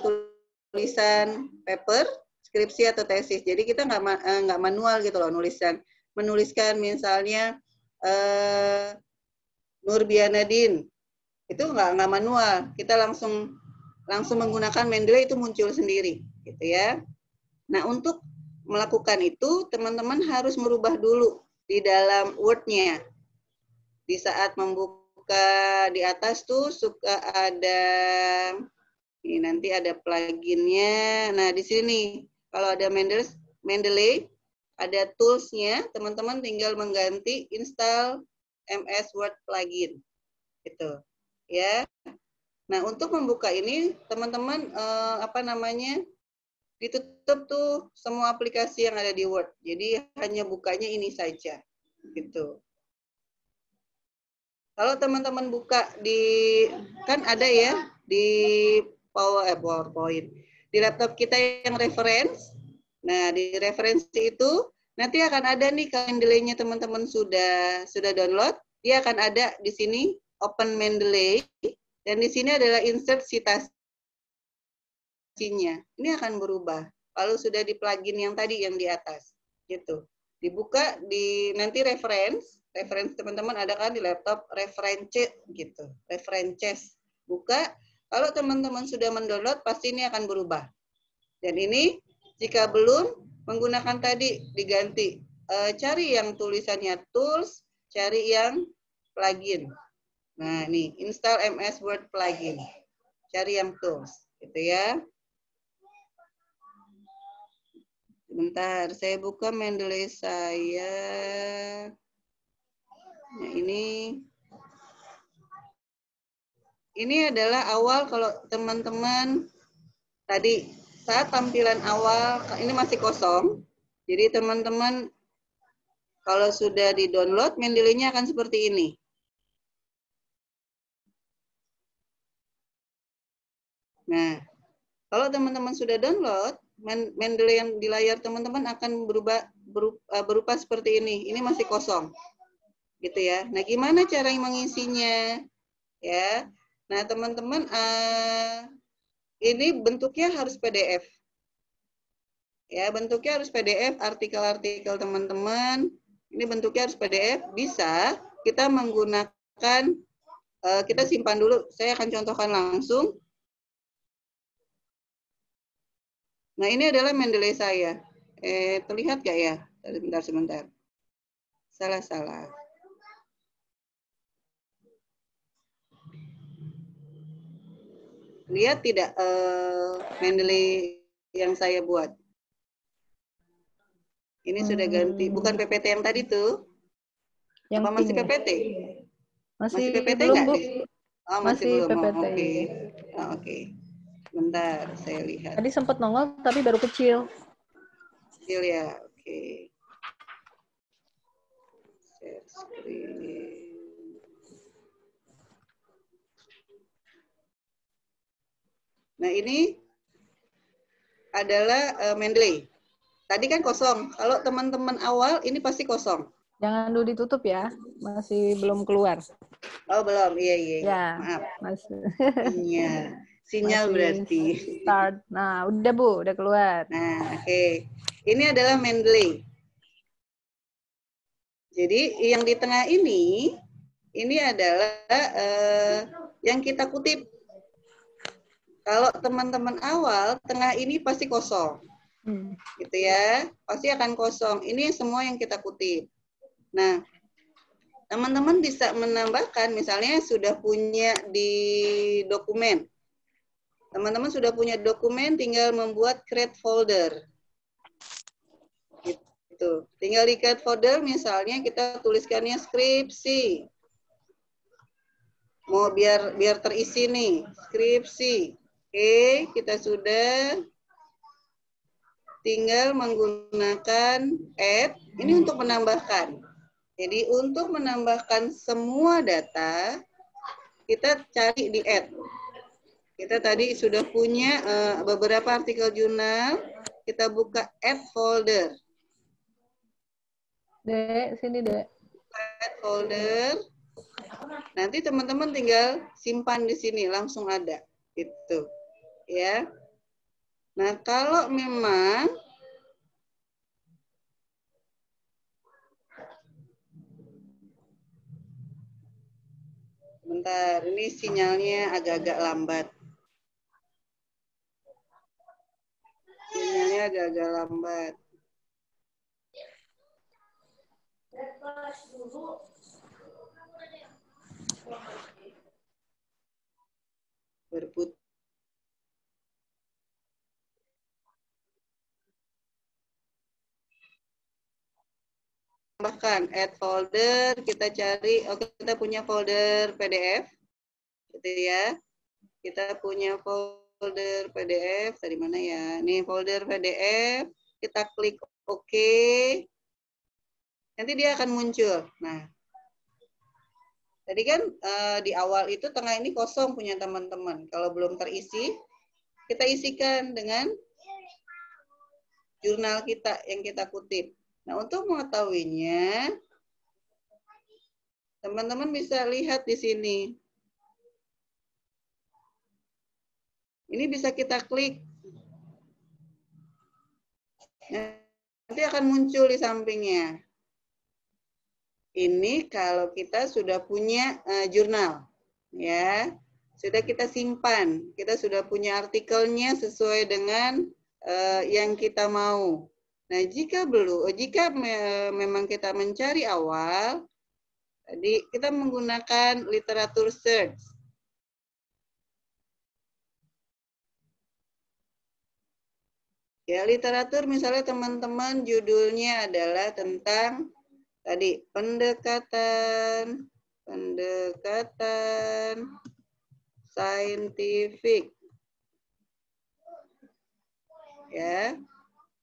tulisan paper, skripsi atau tesis. Jadi kita nggak manual gitu loh menuliskan misalnya Nurbianadin, itu nggak manual, kita langsung menggunakan Mendeley, itu muncul sendiri, gitu ya. Nah, untuk melakukan itu, teman-teman harus merubah dulu di dalam Word-nya. Di saat membuka di atas tuh suka ada, ini nanti ada plugin-nya. Nah, di sini kalau ada Mendeley, ada tools-nya, teman-teman tinggal mengganti install MS Word plugin. Gitu. Ya. Nah, untuk membuka ini, teman-teman ditutup tuh semua aplikasi yang ada di Word. Jadi hanya bukanya ini saja. Gitu. Kalau teman-teman buka kan ada ya di PowerPoint. Di laptop kita yang reference. Nah, di referensi itu nanti akan ada nih kalau Mendeley-nya teman-teman sudah download, dia akan ada di sini Open Mendeley, dan di sini adalah insert citasinya. Ini akan berubah kalau sudah di plugin yang tadi yang di atas, gitu. Dibuka di nanti reference teman-teman ada kan di laptop reference gitu, references. Buka, kalau teman-teman sudah mendownload pasti ini akan berubah. Dan ini jika belum menggunakan tadi diganti, cari yang tulisannya tools, cari yang plugin. Nah, ini install MS Word plugin. Cari yang tools, gitu ya. Sebentar, saya buka Mendeley saya. Nah, ini adalah awal kalau teman-teman tadi saat tampilan awal ini masih kosong. Jadi teman-teman kalau sudah di-download, Mendeley-nya akan seperti ini. Nah, kalau teman-teman sudah download, Mendeley yang di layar teman-teman akan berupa seperti ini. Ini masih kosong. Gitu ya. Nah, gimana cara mengisinya? Ya. Nah, teman-teman ini bentuknya harus PDF. Ya, bentuknya harus PDF, artikel-artikel teman-teman. Ini bentuknya harus PDF. Bisa kita menggunakan, kita simpan dulu. Saya akan contohkan langsung. Nah, ini adalah Mendeley saya. Terlihat nggak ya? Sebentar. Salah. Lihat tidak Mendeley yang saya buat? Ini sudah ganti, bukan PPT yang tadi tuh. Yang apa masih PPT? Masih PPT belum, nggak? Bu. Oh, masih belum. PPT. Oke. Bentar, saya lihat. Tadi sempat nongol, tapi baru kecil. Kecil ya, oke. Share screen. Nah, ini adalah Mendeley. Tadi kan kosong. Kalau teman-teman awal, ini pasti kosong. Jangan dulu ditutup ya, masih belum keluar. Oh, belum. Iya. Ya, maaf. masih. Sinyal berarti. Start. Nah, udah Bu, udah keluar. Nah, oke. Ini adalah Mendeley. Jadi yang di tengah ini adalah yang kita kutip. Kalau teman-teman awal, tengah ini pasti kosong. Gitu ya. Pasti akan kosong. Ini semua yang kita kutip. Nah, Teman-teman bisa menambahkan, misalnya sudah punya di dokumen. Teman-teman sudah punya dokumen, tinggal membuat create folder. Gitu. Tinggal di create folder, misalnya kita tuliskannya skripsi. Mau biar terisi nih, skripsi. Oke, kita sudah tinggal menggunakan add. Ini untuk menambahkan. Jadi untuk menambahkan semua data, kita cari di add. Kita tadi sudah punya beberapa artikel jurnal, kita buka add folder. Dek, sini Dek. Add folder. Nanti teman-teman tinggal simpan di sini, langsung ada. Gitu. Ya. Nah, kalau memang bentar, ini sinyalnya agak-agak lambat. Sinyalnya agak-agak lambat. Berputar. Tambahkan add folder, kita cari, oke, kita punya folder PDF, gitu ya. Kita punya folder PDF, tadi mana ya? Nih folder PDF, kita klik OK, nanti dia akan muncul. Nah, tadi kan di awal itu tengah ini kosong punya teman-teman. Kalau belum terisi, kita isikan dengan jurnal kita yang kita kutip. Nah, untuk mengetahuinya, teman-teman bisa lihat di sini. Ini bisa kita klik. Nanti akan muncul di sampingnya. Ini kalau kita sudah punya jurnal. Ya, sudah kita simpan. Kita sudah punya artikelnya sesuai dengan yang kita mau. Nah, jika belum, jika memang kita mencari awal, tadi kita menggunakan literatur search. Ya, literatur misalnya teman-teman judulnya adalah tentang tadi pendekatan saintifik. Ya.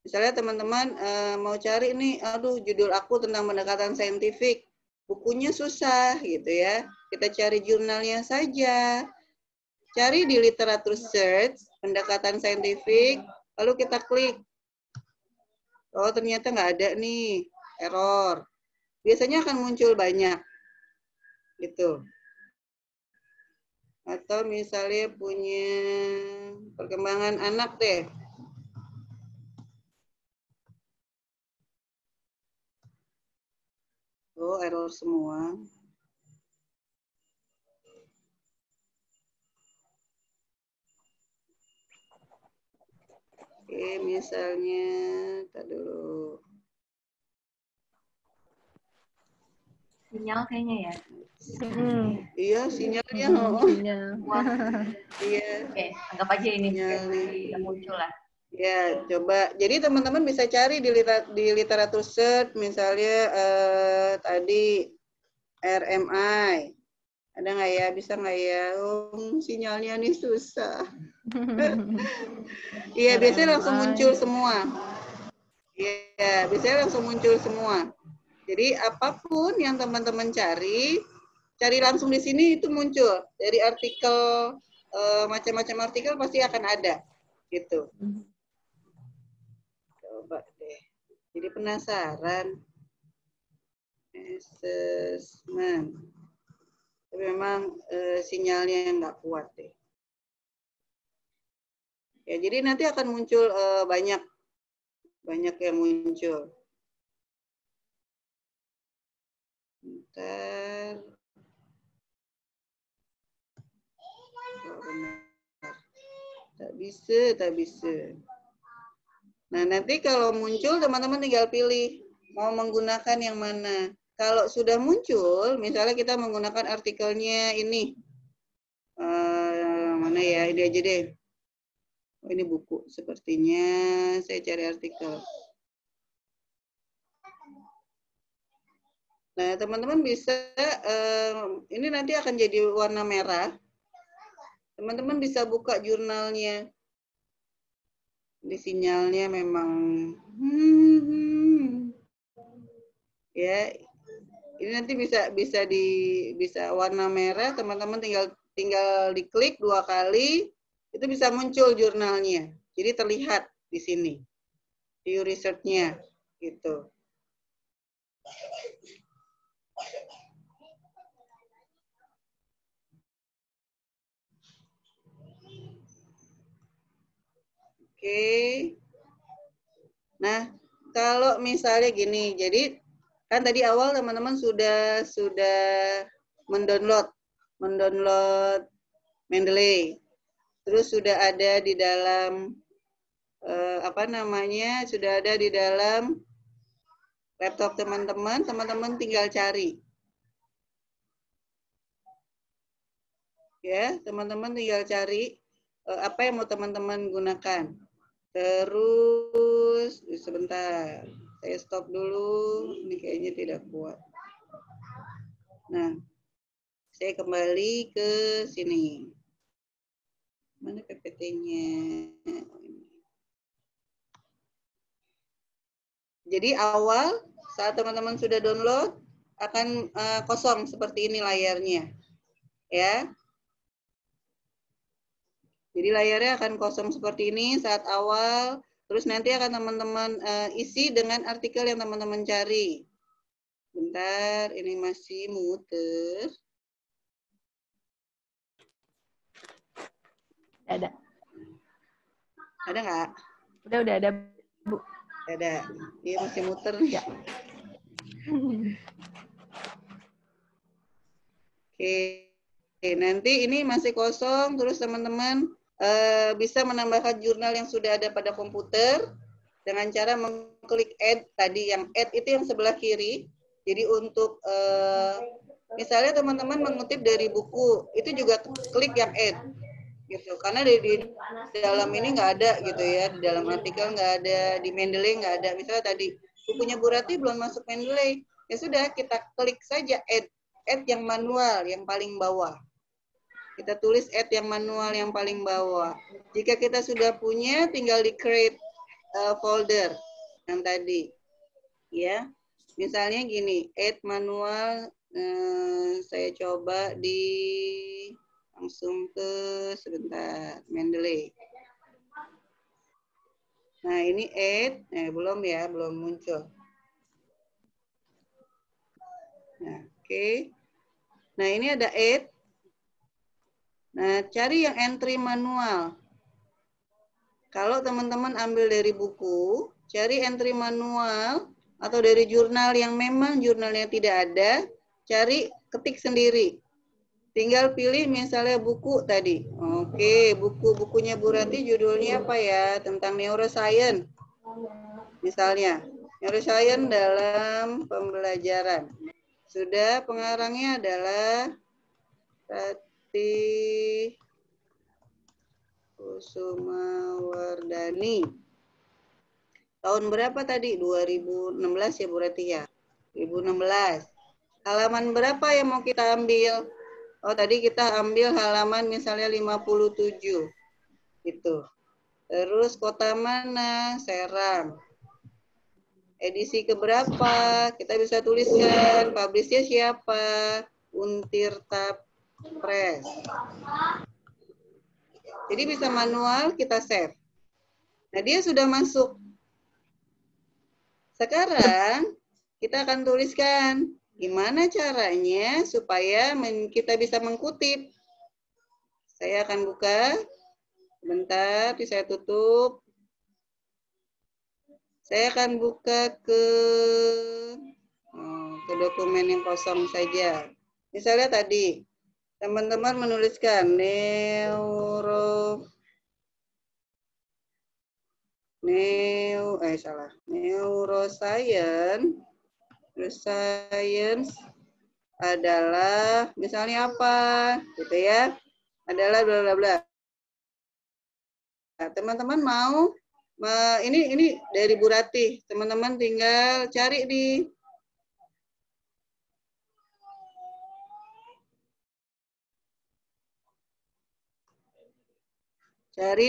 Misalnya teman-teman mau cari nih, aduh judul aku tentang pendekatan saintifik. Bukunya susah gitu ya. Kita cari jurnalnya saja. Cari di literatur search, pendekatan saintifik, lalu kita klik. Oh ternyata nggak ada nih, error. Biasanya akan muncul banyak. Gitu. Atau misalnya punya perkembangan anak deh. Oh, error semua. Oke, misalnya, tak dulu. Sinyal kayaknya ya. Iya, sinyalnya. Iya. Oke, anggap aja ini sinyal muncul lah. Ya, coba. Jadi teman-teman bisa cari di literatur search, misalnya tadi RMI. Ada nggak ya? Bisa nggak ya? Sinyalnya nih susah. Iya, biasanya langsung muncul semua. Iya, biasanya langsung muncul semua. Jadi apapun yang teman-teman cari langsung di sini itu muncul. Dari artikel, macam-macam artikel pasti akan ada. Gitu. Coba deh. Jadi penasaran. Assessment. Tapi memang sinyalnya nggak kuat deh. Ya, jadi nanti akan muncul banyak yang muncul. Bentar. Oh, benar. Tak bisa. Nah, nanti kalau muncul teman-teman tinggal pilih mau menggunakan yang mana. kalau sudah muncul, misalnya kita menggunakan artikelnya ini, mana ya, ini aja deh. Oh, ini buku, sepertinya saya cari artikel. Nah, teman-teman bisa, ini nanti akan jadi warna merah. Teman-teman bisa buka jurnalnya. Di sinyalnya memang, ya, ini nanti bisa warna merah. Teman-teman tinggal diklik 2 kali, itu bisa muncul jurnalnya. Jadi terlihat di sini, view research-nya, gitu. Oke. Nah, kalau misalnya gini, jadi kan tadi awal teman-teman sudah mendownload Mendeley. Terus sudah ada di dalam sudah ada di dalam laptop teman-teman, tinggal cari. Ya, teman-teman tinggal cari apa yang mau teman-teman gunakan. Terus, sebentar, saya stop dulu, ini kayaknya tidak kuat. Nah, saya kembali ke sini. Mana PPT-nya? Jadi awal, saat teman-teman sudah download, akan kosong seperti ini layarnya. Ya. Jadi layarnya akan kosong seperti ini saat awal, terus nanti akan teman-teman isi dengan artikel yang teman-teman cari. Bentar, ini masih muter. Ada. Ada nggak? Udah ada, Bu. Ada. Iya masih muter. Ya. Oke, nanti ini masih kosong, terus teman-teman bisa menambahkan jurnal yang sudah ada pada komputer dengan cara mengklik add tadi, yang add itu yang sebelah kiri. Jadi untuk misalnya teman-teman mengutip dari buku, itu juga klik yang add, gitu. Karena di dalam ini nggak ada gitu ya, di dalam artikel nggak ada, di Mendeley nggak ada. Misalnya tadi bukunya Bu Rati belum masuk Mendeley, ya sudah kita klik saja add yang manual yang paling bawah. Kita tulis add yang manual yang paling bawah. Jika kita sudah punya, tinggal di create folder yang tadi. Ya, misalnya gini, add manual, saya coba langsung ke sebentar, Mendeley. Nah ini add, belum ya, belum muncul. Nah, oke. Nah ini ada add. Nah, cari yang entry manual. Kalau teman-teman ambil dari buku, cari entry manual atau dari jurnal yang memang jurnalnya tidak ada, cari ketik sendiri. Tinggal pilih misalnya buku tadi. Oke, bukunya Bu Rati judulnya apa ya? Tentang neuroscience. Misalnya, neuroscience dalam pembelajaran. Sudah, pengarangnya adalah Kusumawardhani. Tahun berapa tadi? 2016 ya Bu Rati ya? 2016. Halaman berapa yang mau kita ambil? Oh tadi kita ambil halaman misalnya 57. Gitu. Terus kota mana? Serang. Edisi keberapa? Kita bisa tuliskan. Publishnya siapa? Untirta Press. Jadi bisa manual kita save. Nah dia sudah masuk. Sekarang kita akan tuliskan gimana caranya supaya kita bisa mengkutip. Saya akan buka. Bentar, saya tutup. Saya akan buka ke dokumen yang kosong saja. Misalnya tadi, teman-teman menuliskan neuroscience Terus science adalah misalnya apa gitu ya, adalah bla bla bla. Nah, teman-teman mau ini dari Bu Ratih, teman-teman tinggal cari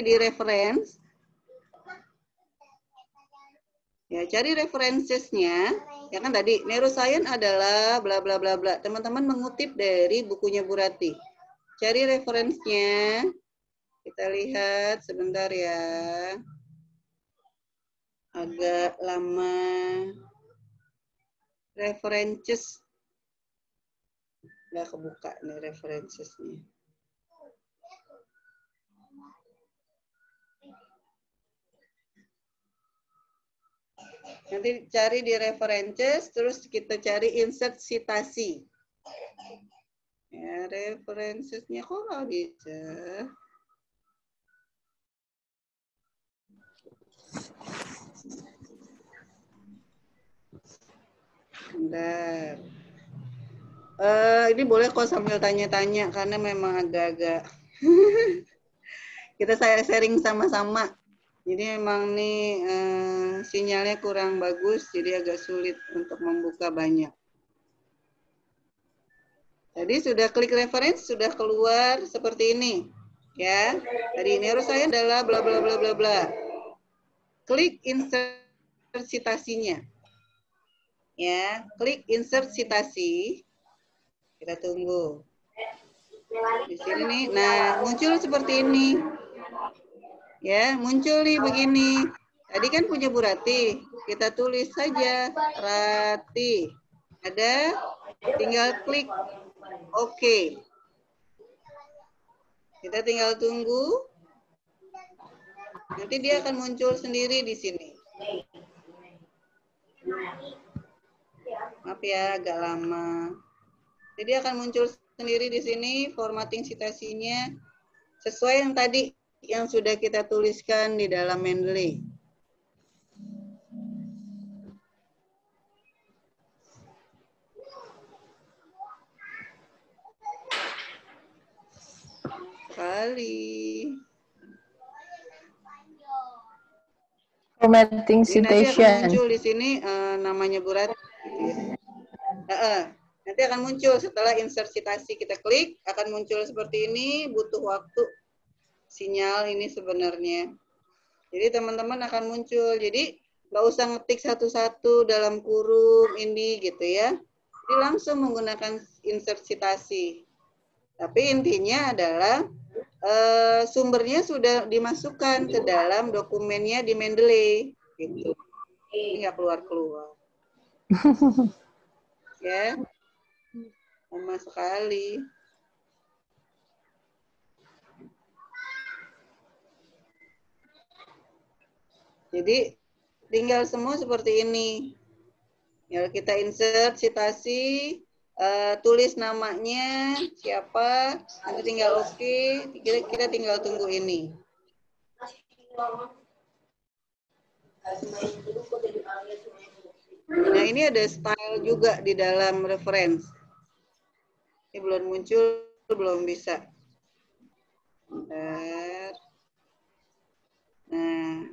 di reference. Ya, cari referensinya. Ya kan tadi neuroscience adalah bla bla bla bla. Teman-teman mengutip dari bukunya Bu Ratih. Cari referensinya. Kita lihat sebentar ya. Agak lama. References. Nggak kebuka nih referensinya. Nanti cari di references, terus kita cari insert citasi. Ya, referensinya kok nggak bisa. Bentar. Ini boleh kok sambil tanya-tanya, karena memang agak-agak kita sharing sama-sama. Jadi memang nih sinyalnya kurang bagus, jadi agak sulit untuk membuka banyak. Jadi sudah klik reference, sudah keluar seperti ini. Ya, tadi neuroscience adalah bla bla bla bla bla. Klik insert citasinya. Ya, klik insert citasi. Kita tunggu. Di sini nih, nah muncul seperti ini. Ya, muncul nih begini. Tadi kan punya Bu Rati. Kita tulis saja Rati. Ada, tinggal klik OK. Kita tinggal tunggu. Nanti dia akan muncul sendiri di sini. Maaf ya, agak lama. Jadi akan muncul sendiri di sini formatting citasinya sesuai yang tadi yang sudah kita tuliskan di dalam Mendeley. Kali. Formatting Ini nanti akan citation. muncul di sini namanya Bu Rati. Nanti akan muncul setelah insert citasi kita klik, akan muncul seperti ini, butuh waktu sinyal ini sebenarnya. Jadi teman-teman akan muncul. Jadi nggak usah ngetik satu-satu dalam kurung ini gitu ya. Jadi langsung menggunakan insert citasi. Tapi intinya adalah sumbernya sudah dimasukkan ke dalam dokumennya di Mendeley. Gitu. Ini nggak keluar-keluar. Ya, lama sekali. Jadi tinggal semua seperti ini. Ya, kita insert citasi, tulis namanya siapa, nanti tinggal oke, kita tinggal tunggu ini. Nah, ini ada style juga di dalam reference. Ini belum muncul, belum bisa. Bentar. Nah.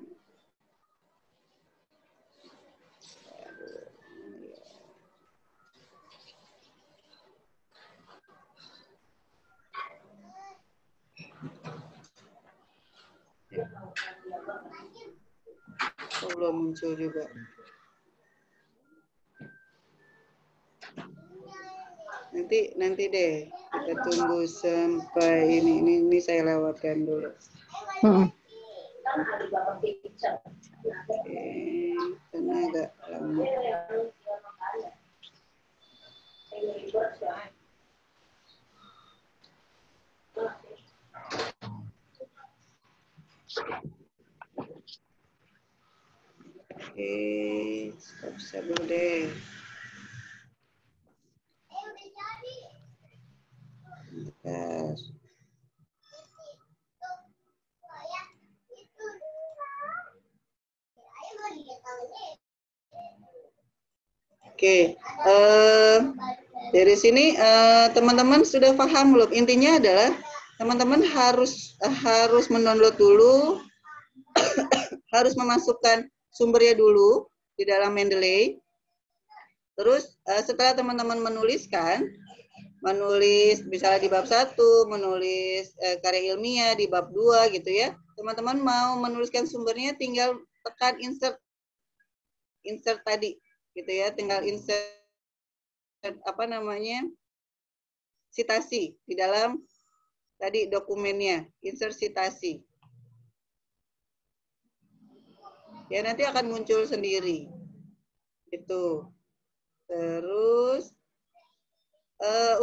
Oh, belum muncul juga. Nanti deh kita tunggu sampai ini saya lewatkan dulu. Oke, karena agak lama. Oke, stop dulu deh. Bentar. Oke, dari sini teman-teman sudah paham belum? Intinya adalah teman-teman harus mendownload dulu, harus memasukkan sumbernya dulu di dalam Mendeley. Terus setelah teman-teman menulis misalnya di bab 1, menulis karya ilmiah di bab 2 gitu ya. Teman-teman mau menuliskan sumbernya tinggal tekan insert tadi gitu ya, tinggal insert sitasi di dalam tadi dokumennya, insert sitasi. Ya nanti akan muncul sendiri. Itu. Terus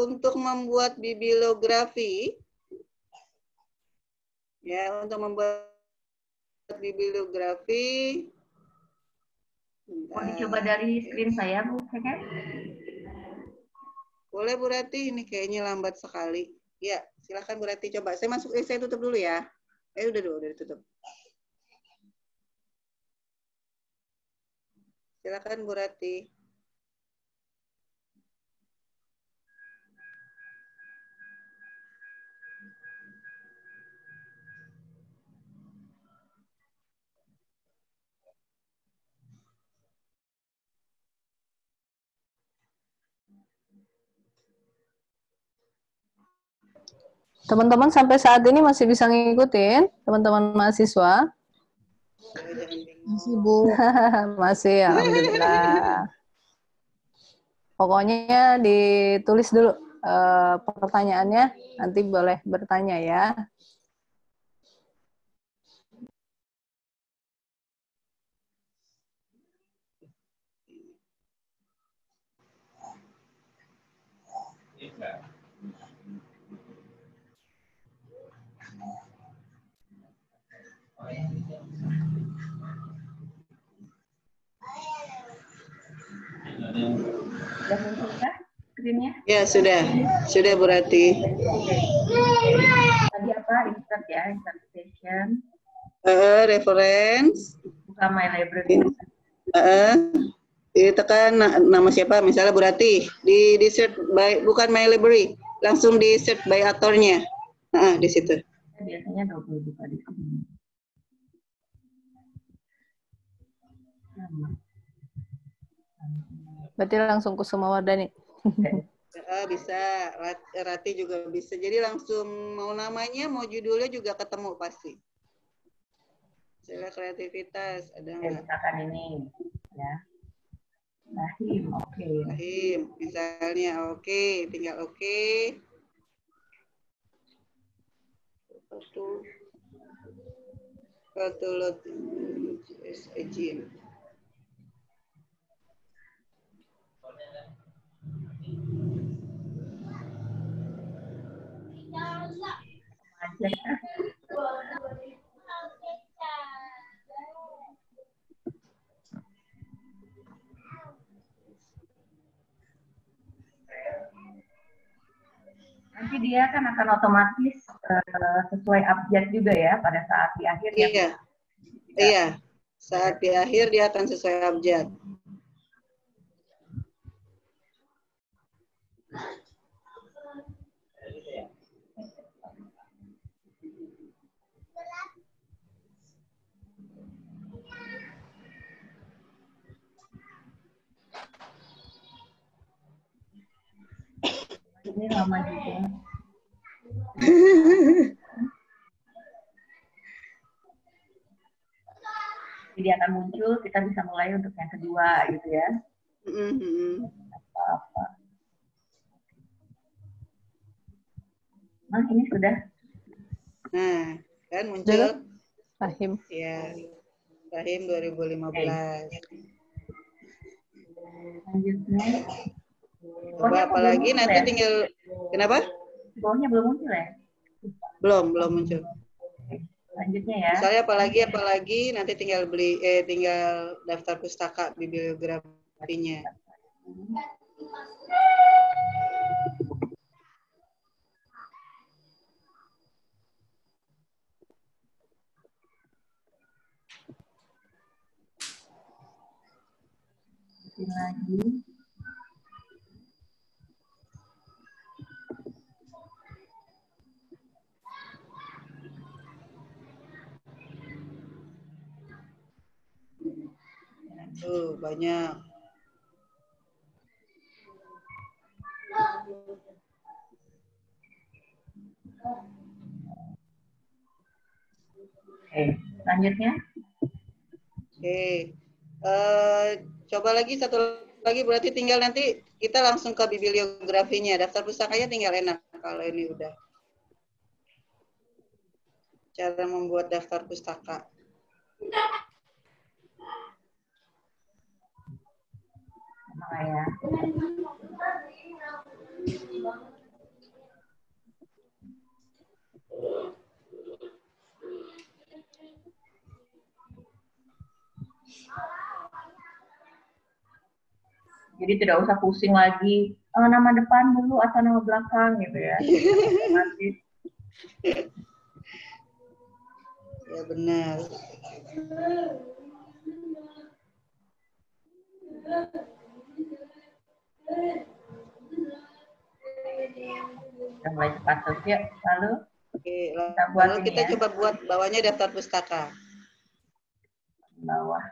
untuk membuat bibliografi, ya untuk membuat bibliografi. Mau dicoba dari screen saya, Bu Keke? Boleh Bu Rati, ini kayaknya lambat sekali. Ya, silakan Bu Rati coba. Saya tutup dulu ya. Udah ditutup. Silakan Bu Rati. Teman-teman sampai saat ini masih bisa ngikutin, teman-teman mahasiswa? Masih, Bu. Masih, alhamdulillah. Pokoknya ditulis dulu pertanyaannya, nanti boleh bertanya ya. Sudah munculkah screen-nya? Ya, sudah Bu Rati. Tadi apa? Insert ya, insert session. Reference. Buka My Library. Ditekan nama siapa, misalnya Bu Rati. Di search by, bukan My Library, langsung di search by authornya. Di situ. Biasanya double buka di sini. Berarti langsung Kusumawardhani. Bisa, Rati juga bisa. Jadi langsung mau namanya, mau judulnya juga ketemu pasti. Sila kreativitas, ada nggak? Misalkan ini, ya. Rahim, oke. Rahim, misalnya oke, tinggal oke. Patulot agent. Nanti dia kan akan otomatis sesuai abjad juga ya pada saat di akhir. Iya, iya. Saat di akhir dia akan sesuai abjad. Ini lama juga. Jadi akan muncul, kita bisa mulai untuk yang kedua gitu ya. Apa-apa. Nah, ini sudah. Nah, kan muncul. Rahim. Ya, Rahim 2015. Lanjutnya. Coba apalagi nanti ya? Tinggal, kenapa? Bawahnya belum muncul ya? Belum muncul. Lanjutnya ya. Misalnya apalagi nanti tinggal tinggal daftar pustaka bibliografinya. Lagi. Tuh, banyak. Oke, selanjutnya. Oke. Coba lagi satu lagi, berarti tinggal nanti kita langsung ke bibliografinya. Daftar pustakanya tinggal enak kalau ini udah. Cara membuat daftar pustaka. Sama ya. Jadi tidak usah pusing lagi nama depan dulu atau nama belakang gitu ya. Ya benar. Udah mulai cepat tuh ya. Lalu Oke, kita buat lalu ini kita ya. coba buat bawahnya daftar pustaka. Bawah.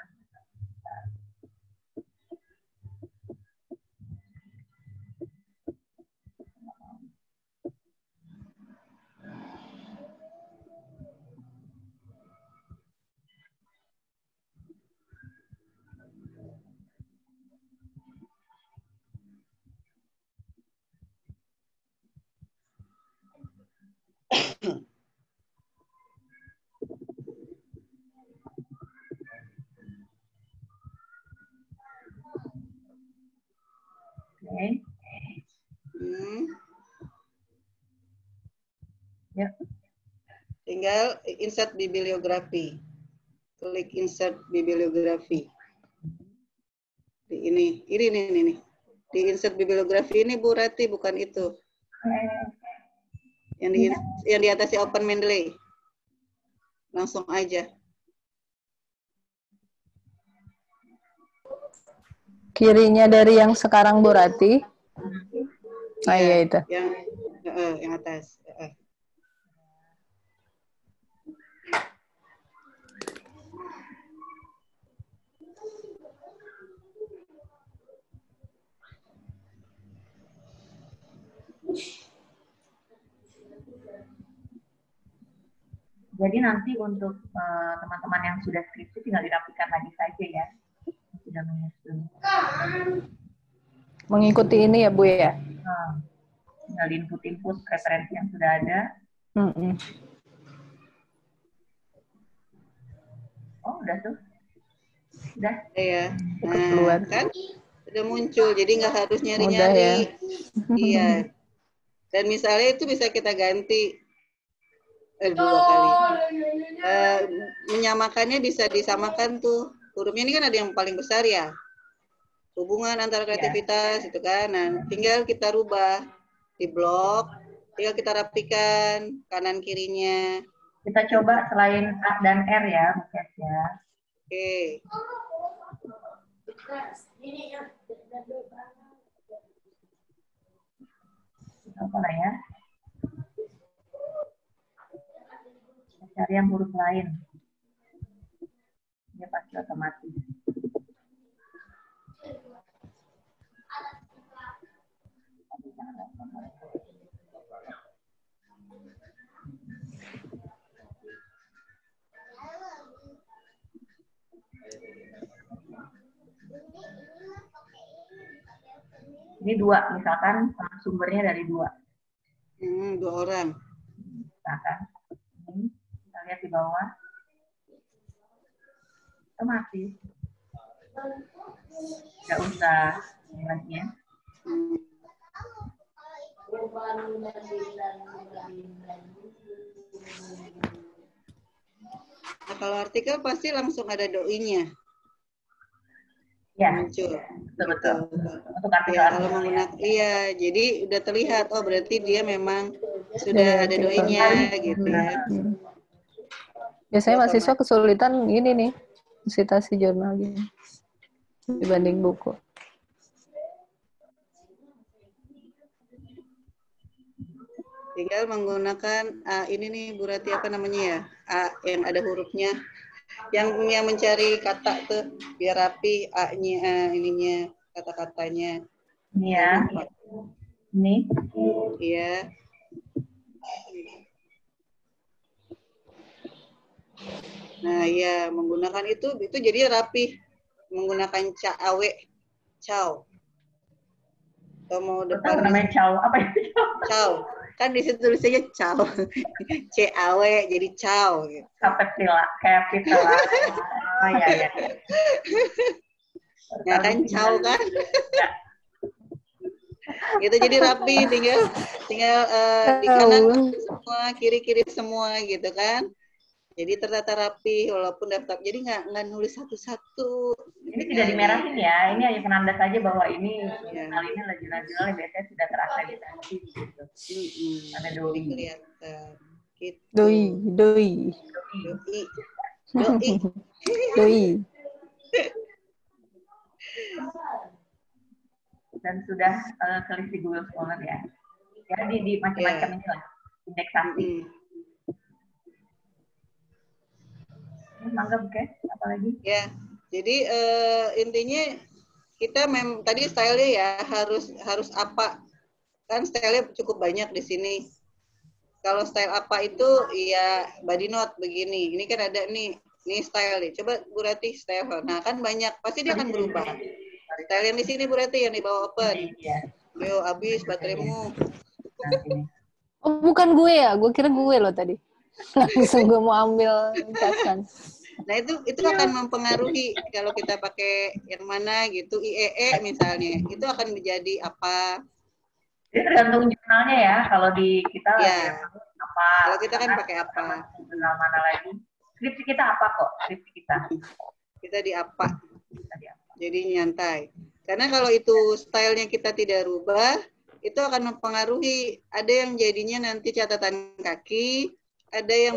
Oke. Ya. Tinggal insert bibliografi. Klik insert bibliografi. Ini nih. Di insert bibliografi ini Bu Rati, bukan itu. Yang di atasnya open Mendeley. Langsung aja. Kirinya dari yang sekarang Bu Rati. Ah iya itu. Yang atas. Jadi nanti untuk teman-teman yang sudah skripsi tinggal dirapikan lagi saja ya. Sudah menyusun. Mengikuti ini ya Bu ya. Tinggal input referensi yang sudah ada. Oh udah tuh. Udah. Ya. Keluar. Kan udah muncul, jadi nggak harus nyari-nyari. Ya. Iya. Dan misalnya itu bisa kita ganti 2 kali. Menyamakannya bisa disamakan tuh. Hurufnya ini kan ada yang paling besar ya. Hubungan antara kreativitas itu kan. Nah, tinggal kita rubah di blok, tinggal kita rapikan kanan kirinya. Kita coba selain A dan R ya, Buket ya. Oke. Apa lah ya? Cari yang huruf lain. Dia pasti otomatis. Ini 2, misalkan sumbernya dari 2. 2 orang. Misalkan, ini kita lihat di bawah. Otomatis. Nggak usah lagi ya. Nah, kalau artikel pasti langsung ada doinya. Ya, muncul. Betul. Untuk artikel ya, kalau menggunakan jadi udah terlihat berarti dia memang sudah ada doinya gitu ya. Biasanya mahasiswa kesulitan ini nih, citasi jurnal gini dibanding buku. Tinggal menggunakan ini nih Bu Rati apa namanya ya? A yang ada hurufnya. yang mencari kata tuh biar rapi A-nya, ininya kata-katanya. Iya. Ini. Iya. Nah, ya menggunakan itu jadi rapi. Menggunakan cawe, caw. Atau mau depan namanya caw, apa itu? Caw. Kan di situ tulisannya caw. C-A-W jadi caw gitu. Kapitala. Oh iya. Ya kan caw kan? Gitu jadi rapi, tinggal di kanan semua, kiri semua gitu kan. Jadi tertata rapi walaupun daftar. Jadi nggak nulis satu-satu. Ini tidak dimerahin ya. Ini hanya penanda saja bahwa ini hal ini jurnal biasanya sudah terakreditasi gitu. Ada doi. Kelihatan. Gitu. Doi. Dan sudah klik di Google Scholar ya. Ya di macam-macam ini lah. Indeksasi. Mangga bukan? Apalagi? Ya, jadi intinya kita tadi stylenya ya harus apa, kan stylenya cukup banyak di sini. Kalau style apa itu ya body note begini. Ini kan ada nih style nih. Coba Bu Rati style. Nah kan banyak, pasti dia akan berubah. Style yang di sini Bu Rati yang di bawah open. Yo habis bateraimu. Oh bukan gue ya, gue kira gue loh tadi. Langsung gue mau ambil casan. Nah itu akan mempengaruhi kalau kita pakai yang mana gitu, IEE misalnya, itu akan menjadi apa? Itu tergantung jurnalnya ya. Kalau di kita ya. apa? Kalau kita kan pakai apa? Jurnal mana lagi? Skripsi kita apa kok? Skripsi kita. Kita di apa? Jadi nyantai. Karena kalau itu stylenya kita tidak rubah, itu akan mempengaruhi. Ada yang jadinya nanti catatan kaki, ada yang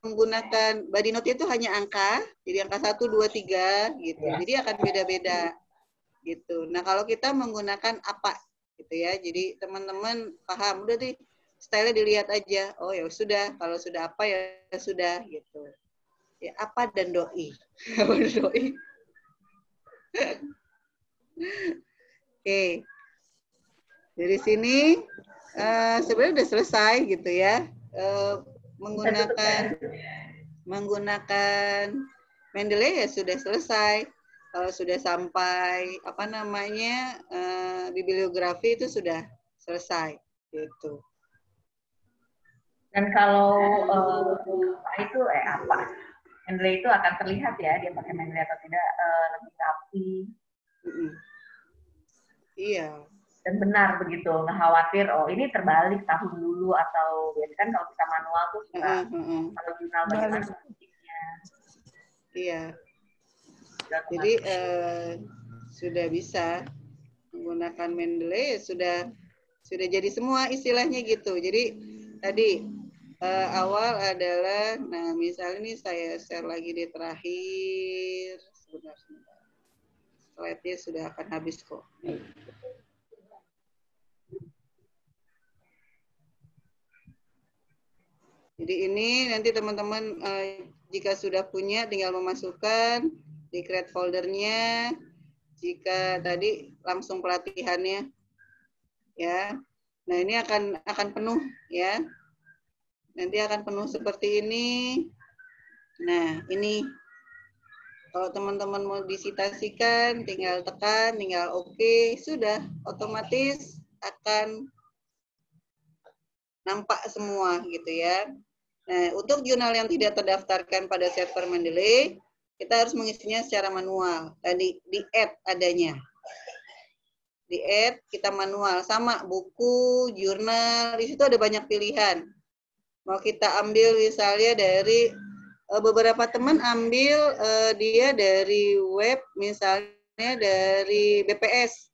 menggunakan body note itu hanya angka, jadi angka 1, 2, 3 gitu. Jadi akan beda-beda gitu. Nah, kalau kita menggunakan apa gitu ya. Jadi teman-teman paham, udah sih style-nya dilihat aja. Oh ya sudah, kalau sudah apa ya sudah gitu. Ya apa dan doi. Doi. Oke. Dari sini sebenarnya udah selesai gitu ya. Menggunakan Mendeley ya sudah selesai. Kalau sudah sampai bibliografi itu sudah selesai gitu. Dan kalau itu apa? Mendeley itu akan terlihat ya dia pakai Mendeley atau tidak, lebih rapi. Iya. Dan benar begitu, nggak khawatir ini terbalik tahun dulu atau biasanya kan kalau kita manual tuh suka kalau jurnal bagaimana bentuknya. Iya. Jadi sudah bisa menggunakan Mendeley sudah jadi semua istilahnya gitu. Jadi tadi awal adalah, nah misalnya ini saya share lagi di terakhir, sebentar. Slide-nya sudah akan habis kok. Jadi ini nanti teman-teman jika sudah punya tinggal memasukkan di create foldernya. Jika tadi langsung pelatihannya, ya. Nah ini akan penuh ya. Nanti akan penuh seperti ini. Nah ini kalau teman-teman mau disitasikan, tinggal tekan, tinggal oke, sudah otomatis akan nampak semua gitu ya. Nah, untuk jurnal yang tidak terdaftarkan pada server Mendeley, kita harus mengisinya secara manual. Tadi di add adanya. Di add kita manual, sama buku, jurnal, di situ ada banyak pilihan. Mau kita ambil misalnya dari beberapa teman ambil dia dari web, misalnya dari BPS,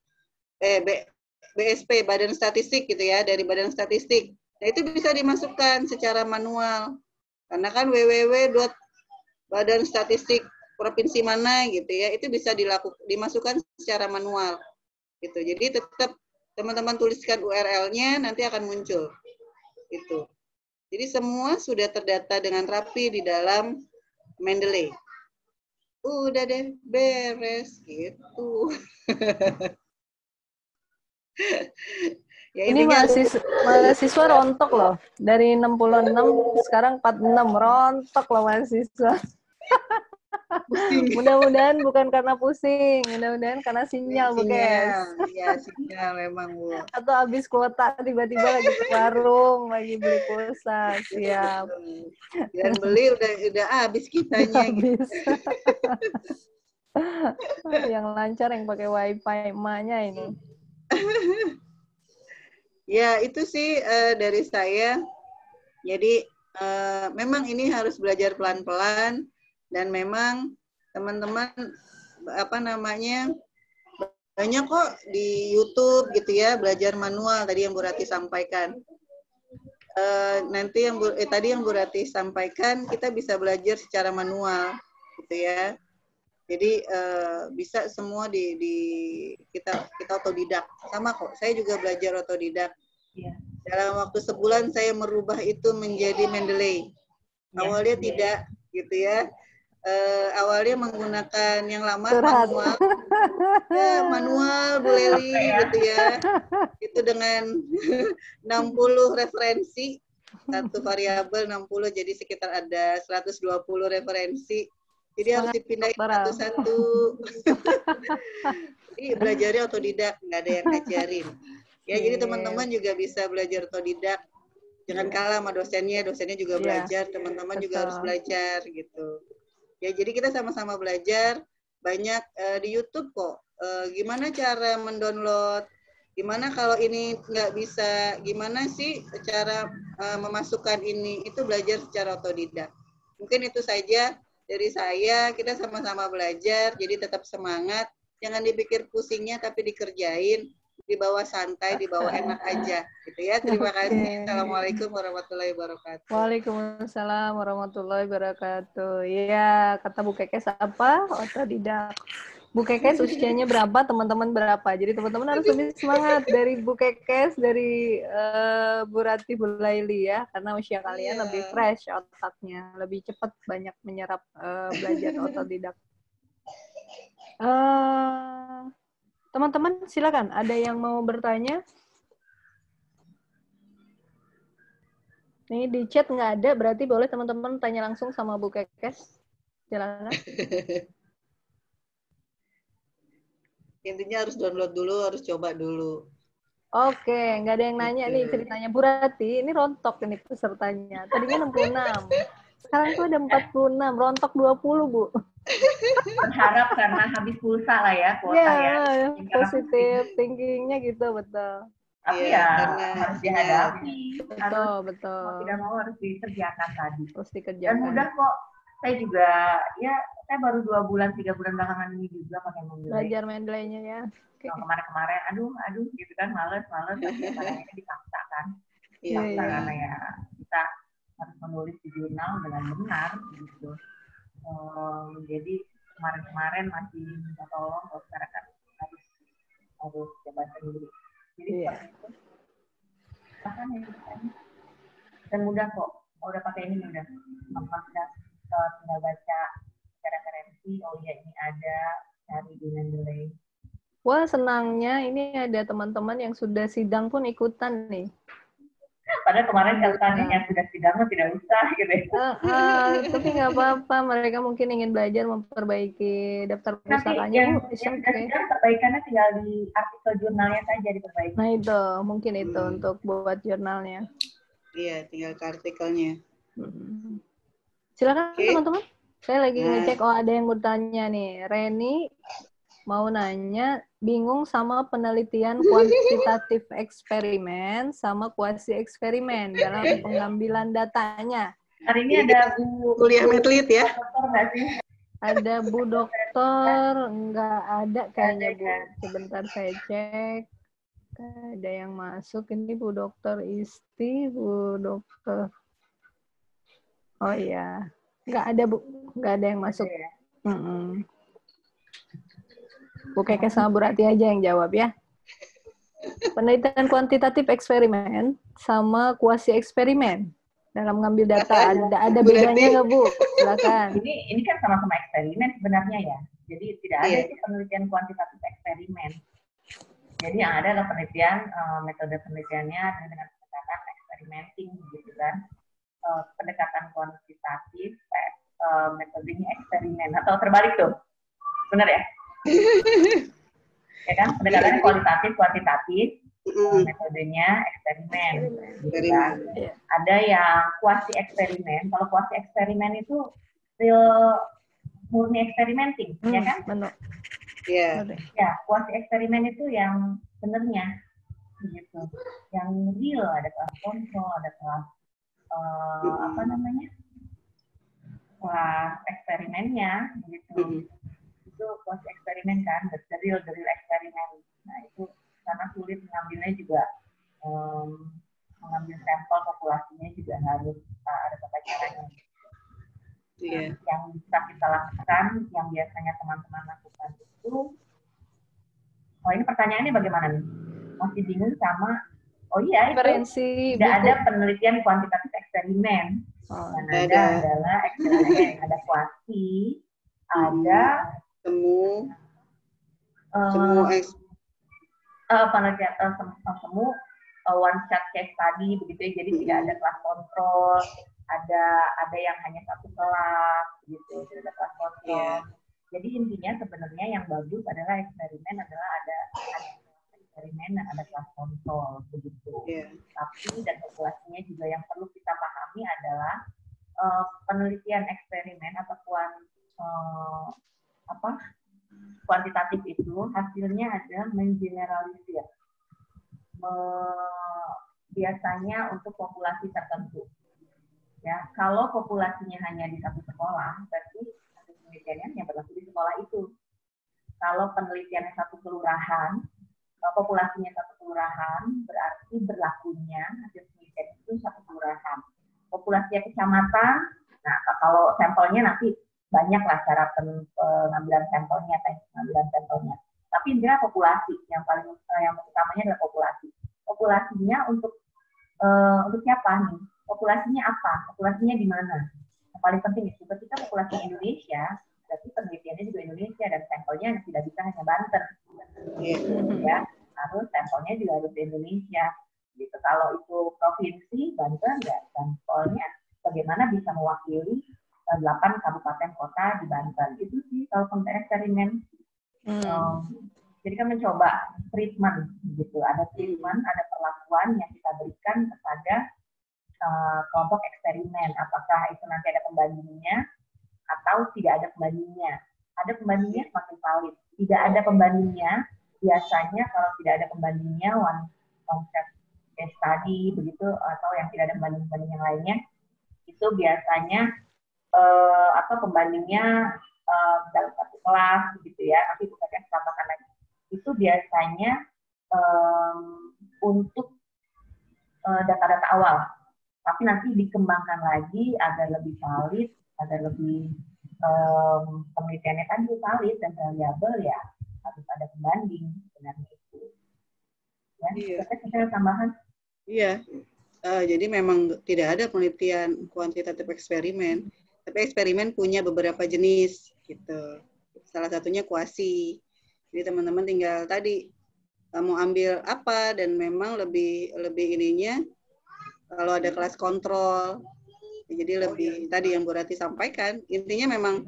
BSP, Badan Statistik gitu ya, dari Badan Statistik. Nah, itu bisa dimasukkan secara manual. Karena kan www.badanstatistik provinsi mana gitu ya, itu bisa dimasukkan secara manual. Gitu. Jadi tetap teman-teman tuliskan URL-nya nanti akan muncul. Gitu. Jadi semua sudah terdata dengan rapi di dalam Mendeley. udah deh beres gitu. Ya, Ini intinya mahasiswa rontok loh. Dari 66 sekarang 46 rontok loh mahasiswa. pusing. Mudah-mudahan bukan karena pusing, mudah-mudahan karena sinyal Bukes. Sinyal, ya sinyal memang Bu. Atau habis kuota tiba-tiba lagi ke warung, lagi beli pulsa, siap. Dan beli udah habis kitanya. Habis. Yang lancar yang pakai wifi emaknya ini. Ya itu sih dari saya. Jadi memang ini harus belajar pelan-pelan dan memang teman-teman banyak kok di YouTube gitu ya belajar manual tadi yang Bu Rati sampaikan. Nanti yang tadi yang Bu Rati sampaikan kita bisa belajar secara manual gitu ya. Jadi bisa semua kita otodidak. Sama kok, saya juga belajar otodidak. Ya. Dalam waktu sebulan saya merubah itu menjadi Mendeley. Awalnya tidak gitu ya. Awalnya menggunakan yang lama manual. Ya, manual Bu Leli gitu ya. Itu dengan 60 referensi. Satu variabel 60 jadi sekitar ada 120 referensi. Jadi harus dipindahin satu-satu. Jadi belajarnya otodidak, nggak ada yang ngajarin. Ya, jadi teman-teman juga bisa belajar otodidak. Jangan kalah sama dosennya juga belajar, teman-teman juga harus belajar gitu. Ya, jadi kita sama-sama belajar. Banyak di YouTube kok. Gimana cara mendownload? Gimana kalau ini nggak bisa? Gimana sih cara memasukkan ini? Itu belajar secara otodidak. Mungkin itu saja dari saya. Kita sama-sama belajar, jadi tetap semangat. Jangan dipikir pusingnya, tapi dikerjain. Dibawa santai, dibawa enak aja. Gitu ya. Terima kasih. Assalamualaikum warahmatullahi wabarakatuh. Waalaikumsalam warahmatullahi wabarakatuh. Iya, kata Bu Kekes apa? Otodidak. Bu Kekes usianya berapa, teman-teman berapa? Jadi teman-teman harus lebih semangat dari Bu Kekes, dari Bu Rati, Bu Laili ya, karena usia kalian lebih fresh otaknya, lebih cepat banyak menyerap belajar otodidak. Teman-teman silakan, ada yang mau bertanya? Nih di chat nggak ada, berarti boleh teman-teman tanya langsung sama Bu Kekes. Silakan. Intinya harus download dulu, harus coba dulu. Oke, nggak ada yang nanya nih ceritanya. Bu Rati, ini rontok ini pesertanya. Tadinya 66. Sekarang tuh ada 46, rontok 20, Bu. Berharap karena habis pulsa lah ya, kuota ya. Positif thinking-nya gitu, betul. Tapi ya harus dihadapi. Betul. Mau tidak mau harus dikerjakan tadi. Harus dikerjakan. Dan mudah kok. Saya juga, ya saya baru 2 bulan, 3 bulan belakangan ini juga pakai Mendeley. Belajar Mendeley-nya ya. Kemarin-kemarin, aduh, gitu kan, males, kadang-kadang dipaksa kan. Dipaksa karena ya kita harus menulis di jurnal dengan benar, gitu. Jadi kemarin-kemarin masih minta tolong, kalau sekarang kan harus coba sendiri. Jadi seperti itu. Bahkan ya, dan mudah kok, udah pakai ini mudah. Tinggal baca referensi, oh ya ini ada, cari di Mendeley. Wah, senangnya ini ada teman-teman yang sudah sidang pun ikutan nih. Padahal kemarin katanya yang sudah sidang tidak usah gitu ya. Tapi nggak apa-apa, mereka mungkin ingin belajar memperbaiki daftar pusakanya. Yang sudah sidang perbaikannya tinggal di artikel jurnalnya saja diperbaiki. Nah itu, mungkin itu untuk buat jurnalnya. Iya, tinggal ke artikelnya. Silakan teman-teman. Saya lagi ngecek, ada yang bertanya nih. Reni mau nanya, bingung sama penelitian kuantitatif eksperimen sama kuasi eksperimen dalam pengambilan datanya. Hari ini ada Bu kuliah medlit ya? Dokter nggak sih? Ada Bu Dokter, nggak ada kayaknya Bu. Sebentar saya cek. Ada yang masuk, ini Bu Dokter Isti, Bu Dokter. Oh iya, nggak ada Bu, nggak ada yang masuk. Bu Kekes sama Bu Rati aja yang jawab ya. Penelitian kuantitatif eksperimen sama kuasi eksperimen. dalam mengambil data? Ada bedanya nggak, Bu? Silakan. Ini kan sama-sama eksperimen sebenarnya ya. Jadi tidak ada itu penelitian kuantitatif eksperimen. Jadi yang ada adalah penelitian, metode penelitiannya dengan pendekatan experimenting gitu kan. Pendekatan kuantitatif, metodenya eksperimen, atau terbalik tuh. Benar ya? Ya kan, pendekatannya kuantitatif, metodenya eksperimen. Gitu kan. Ada yang kuasi eksperimen. Kalau kuasi eksperimen itu real murni experimenting, ya kan? Benar. Iya. Ya, kuasi eksperimen itu yang benernya, gitu. Yang real, ada kelas kontrol, ada kelas apa namanya? Kelas eksperimennya, gitu. Itu kuasi eksperimen kan, the real eksperimen. Nah itu karena sulit mengambilnya juga, mengambil sampel populasinya juga harus ada tata caranya. Yang bisa kita lakukan, yang biasanya teman-teman lakukan itu, ini pertanyaannya bagaimana nih? Masih bingung sama, itu tidak ada penelitian kuantitatif eksperimen. Yang ada adalah eksperimen, ada kuasi, ada penelitian semu one shot case study begitu ya. Jadi tidak ada kelas kontrol, ada yang hanya satu kelas gitu, tidak ada kelas kontrol. Jadi intinya sebenarnya yang bagus adalah eksperimen adalah ada eksperimen dan ada kelas kontrol begitu. Tapi dan populasinya juga yang perlu kita pahami adalah penelitian eksperimen atau kuantitatif itu hasilnya adalah mengeneralisir, biasanya untuk populasi tertentu. Ya, kalau populasinya hanya di satu sekolah, berarti hasil penelitiannya yang berlaku di sekolah itu. Kalau penelitiannya satu kelurahan, populasinya satu kelurahan, berarti berlakunya hasil penelitian itu satu kelurahan. Populasinya kecamatan, nah kalau sampelnya nanti banyak lah cara pengambilan sampelnya, Tapi intinya populasi yang utamanya adalah populasi. Populasinya untuk siapa nih? Populasinya apa? Populasinya di mana? Yang paling penting itu ketika populasi Indonesia, berarti penelitiannya juga Indonesia dan sampelnya tidak bisa hanya Banten. Ya, harus sampelnya juga harus di Indonesia. Gitu. Kalau itu provinsi Banten ya sampelnya bagaimana bisa mewakili 8 kabupaten kota di Banten. Itu sih kalau konteks eksperimen. Jadi kan mencoba treatment gitu. Ada treatment, ada perlakuan yang kita berikan kepada kelompok eksperimen. Apakah itu nanti ada pembandingnya atau tidak ada pembandingnya. Ada pembandingnya semakin valid. Tidak ada pembandingnya, biasanya kalau tidak ada pembandingnya, one concept case study begitu, atau yang tidak ada pembanding yang lainnya, itu biasanya pembandingnya dalam satu kelas gitu ya, nanti bukan yang tambahkan lagi. Itu biasanya untuk data-data awal, tapi nanti dikembangkan lagi agar lebih valid, agar lebih penelitiannya tadi valid dan variabel, ya harus ada pembanding sebenarnya itu. Ya, ada tambahan? Iya. Jadi memang tidak ada penelitian kuantitatif eksperimen, tapi eksperimen punya beberapa jenis gitu. Salah satunya kuasi. Jadi teman-teman tinggal tadi mau ambil apa, dan memang lebih ininya kalau ada kelas kontrol. Jadi lebih tadi yang Bu Rati sampaikan, intinya memang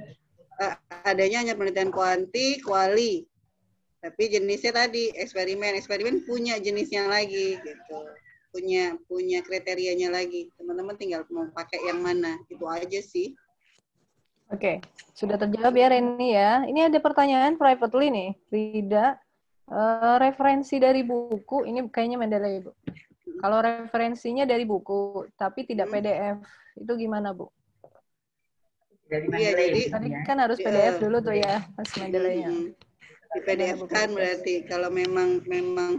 adanya hanya penelitian kuali, tapi jenisnya tadi eksperimen punya jenisnya lagi gitu. Punya kriterianya lagi. Teman-teman tinggal mau pakai yang mana, itu aja sih. Oke, sudah terjawab ya Reni ya. Ini ada pertanyaan privately nih, Rida. Referensi dari buku, ini kayaknya Mendeley, Bu. Kalau referensinya dari buku, tapi tidak PDF, itu gimana, Bu? Iya, jadi tadi kan harus PDF dulu tuh ya, Mas Mendeley-nya. Di PDF kan berarti kalau memang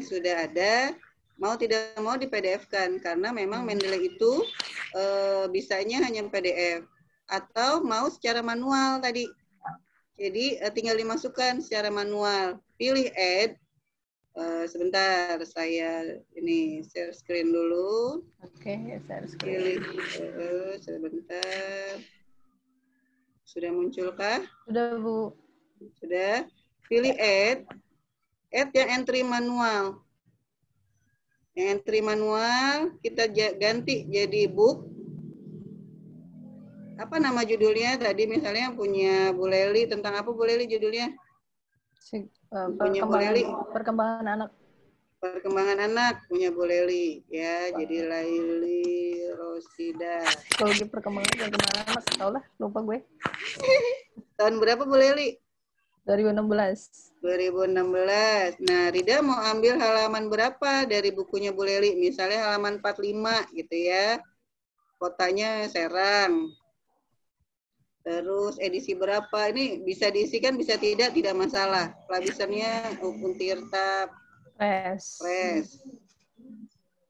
sudah ada, mau tidak mau di PDF-kan, karena memang Mendeley itu bisanya hanya PDF atau mau secara manual tadi. Jadi tinggal dimasukkan secara manual, pilih add, Sebentar, saya ini share screen dulu. Oke, share Pilih, screen. sebentar. Sudah munculkah? Sudah, Bu. Sudah. Pilih add yang entry manual. Yang entry manual kita ganti jadi book. Apa nama judulnya tadi misalnya punya Bu Leli, tentang apa Bu Leli judulnya? Punya Bu Leli. Perkembangan anak. Perkembangan anak punya Bu Leli ya, jadi Laili Rosida. Psikologi perkembangan anak, tau lah, lupa gue. Tahun berapa Bu Leli? 2016. 2016. Nah, Rida mau ambil halaman berapa dari bukunya Bu Leli? Misalnya halaman 45 gitu ya. Kotanya Serang. Terus edisi berapa? Ini bisa diisikan, bisa tidak masalah. Lapisannya Upun Tirta Press.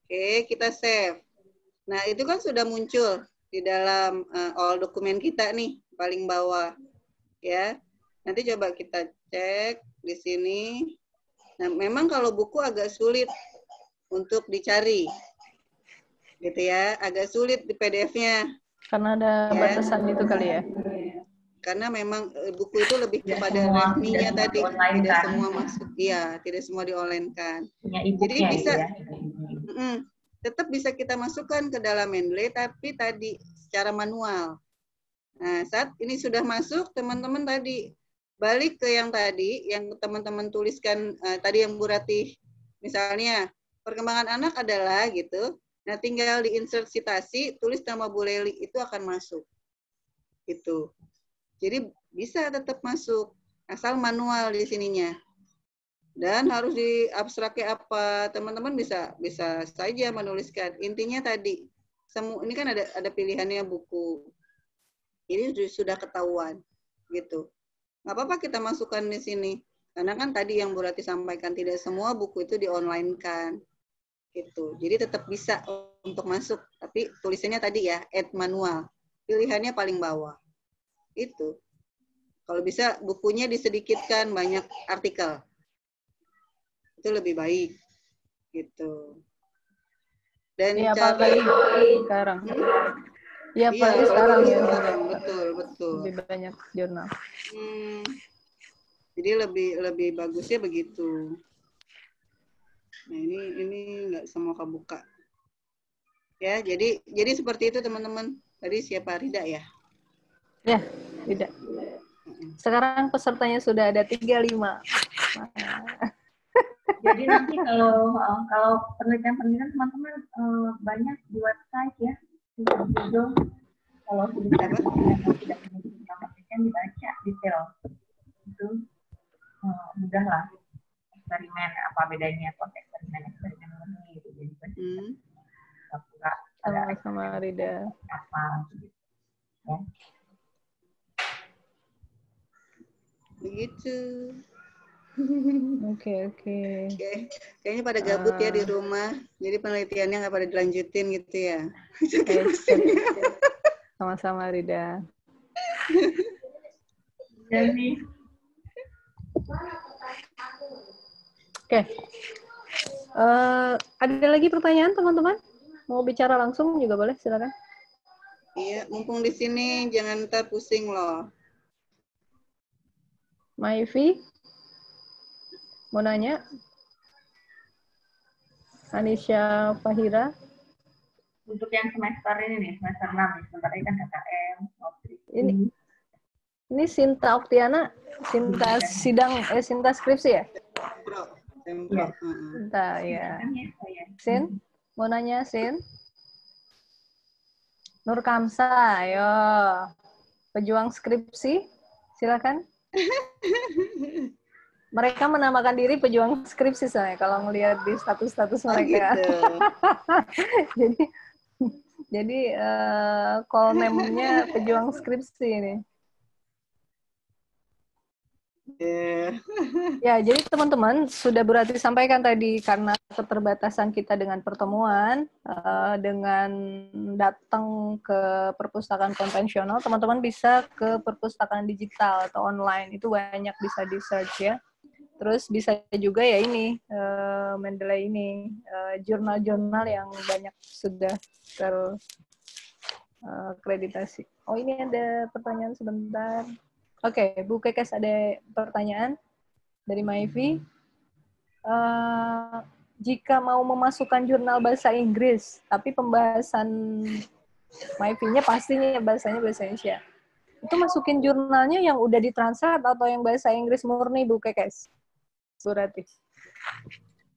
Oke, kita save. Nah, itu kan sudah muncul di dalam all dokumen kita nih, paling bawah. Ya. Nanti coba kita cek di sini. Nah, memang kalau buku agak sulit untuk dicari. Gitu ya, agak sulit di PDF-nya. Karena ada batasan itu kali ya. Karena memang buku itu lebih kepada resminya tadi, tidak semua masuk. Iya, tidak semua di-online-kan. Jadi bisa tetap bisa kita masukkan ke dalam Mendeley, tapi tadi secara manual. Nah, saat ini sudah masuk, teman-teman tadi balik ke yang tadi, yang teman-teman tuliskan tadi yang Bu Ratih, misalnya perkembangan anak adalah gitu. Nah, tinggal di-insert citasi, tulis nama Bu Leli, itu akan masuk. Itu. Jadi bisa tetap masuk, asal manual di sininya. Dan harus diabstraknya apa, teman-teman bisa saja menuliskan. Intinya tadi, ini kan ada pilihannya buku. Ini sudah ketahuan, gitu. Nggak apa-apa kita masukkan di sini. Karena kan tadi yang Bu Ratih sampaikan, tidak semua buku itu di-online-kan. Gitu. Jadi tetap bisa untuk masuk, tapi tulisannya tadi ya, add manual. Pilihannya paling bawah. Itu. Kalau bisa bukunya disedikitkan banyak artikel. Itu lebih baik. Gitu. Dan ya, apalagi sekarang. Iya, apalagi sekarang ya. Betul. Lebih banyak jurnal. Jadi lebih bagusnya begitu. Nah, ini nggak semua kebuka. Ya, jadi seperti itu teman-teman. Tadi siapa, Rida ya? Ya, Rida. Sekarang pesertanya sudah ada 35. Jadi nanti kalau penelitian teman-teman banyak di website ya, di Google. Kalau tidak penelitian dibaca detail, itu mudah lah. Eksperimen apa bedanya kok eksperimen murni gitu. Jadi sama Rida. Apa gitu. Ya. Begitu. Oke. Kayaknya pada gabut ya di rumah. Jadi penelitiannya nggak pada dilanjutin gitu ya. Sama-sama Rida. Jadi. Oke. Ada lagi pertanyaan teman-teman? Mau bicara langsung juga boleh, silakan. Iya, mumpung di sini jangan ntar pusing loh. Maivi, mau nanya? Anisha Fahira. Untuk yang semester ini nih, semester 6, sebentar ini kan KKM. Ini Sinta Oktiana, Sinta skripsi ya? Sempro. Sinta, ya. Sin, mau nanya Sin? Nur Kamsa, ayo. Pejuang skripsi, silakan. Mereka menamakan diri pejuang skripsi soalnya kalau ngelihat di status-status mereka. Gitu. jadi call name-nya pejuang skripsi ini. Ya, jadi teman-teman sudah berarti sampaikan tadi karena keterbatasan kita dengan pertemuan, dengan datang ke perpustakaan konvensional, teman-teman bisa ke perpustakaan digital atau online, itu banyak bisa di search ya. Terus bisa juga ya ini, Mendeley ini, jurnal-jurnal yang banyak sudah terakreditasi. Oh, ini ada pertanyaan sebentar. Oke, Bu Kekes ada pertanyaan dari Maivi. Jika mau memasukkan jurnal bahasa Inggris, tapi pembahasan Maivi-nya pastinya bahasanya bahasa Indonesia. Itu masukin jurnalnya yang udah ditranslate atau yang bahasa Inggris murni, Bu Kekes? Bu Rati.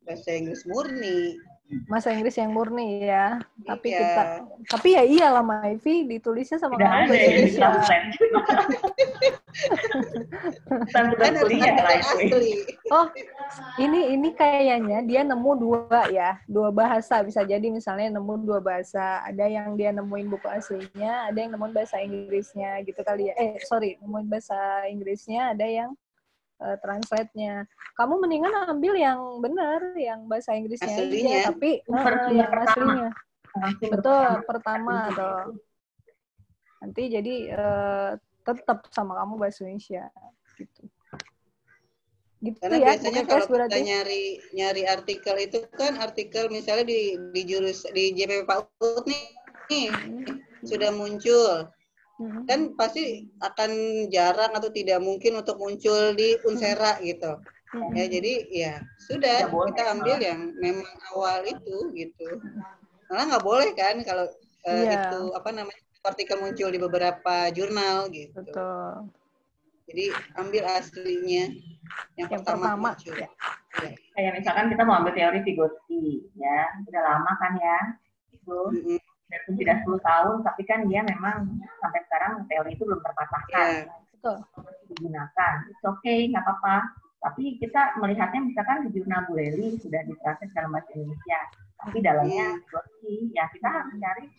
Bahasa Inggris murni. Bahasa Inggris yang murni ya. Tapi Iya. tapi ya iyalah Maivi ditulisnya sama Tidak kamu ada bahasa yang Indonesia. Kan harus artikel asli. Oh, ini kayaknya dia nemu dua bahasa, bisa jadi misalnya nemu dua bahasa, ada yang dia nemuin buku aslinya, ada yang nemuin bahasa Inggrisnya gitu kali ya. Nemuin bahasa Inggrisnya, ada yang translate-nya. Kamu mendingan ambil yang benar, yang bahasa Inggrisnya Aslinya. aja, tapi yang aslinya. Betul, pertama atau nanti jadi tetap sama kamu bahasa Indonesia gitu. Gitu Karena ya, biasanya kalau kita nyari artikel itu kan artikel misalnya di JPP PAUD nih sudah muncul. Kan pasti akan jarang atau tidak mungkin untuk muncul di Unsera gitu. Ya jadi ya sudah kita ambil yang memang awal itu gitu. Malah nggak boleh kan kalau itu artikel muncul di beberapa jurnal gitu. Betul. Jadi ambil aslinya yang pertama muncul. Ya. Kayak misalkan kita mau ambil teori Vygotsky, ya udah lama kan ya itu. Walaupun tidak 10 tahun, tapi kan dia memang sampai sekarang teori itu belum terpatahkan. Betul. Digunakan. It's okay, nggak apa-apa. Tapi kita melihatnya misalkan di jurnal Bureli sudah ditranslate dalam bahasa Indonesia, tapi dalamnya Vygotsky, ya kita mencari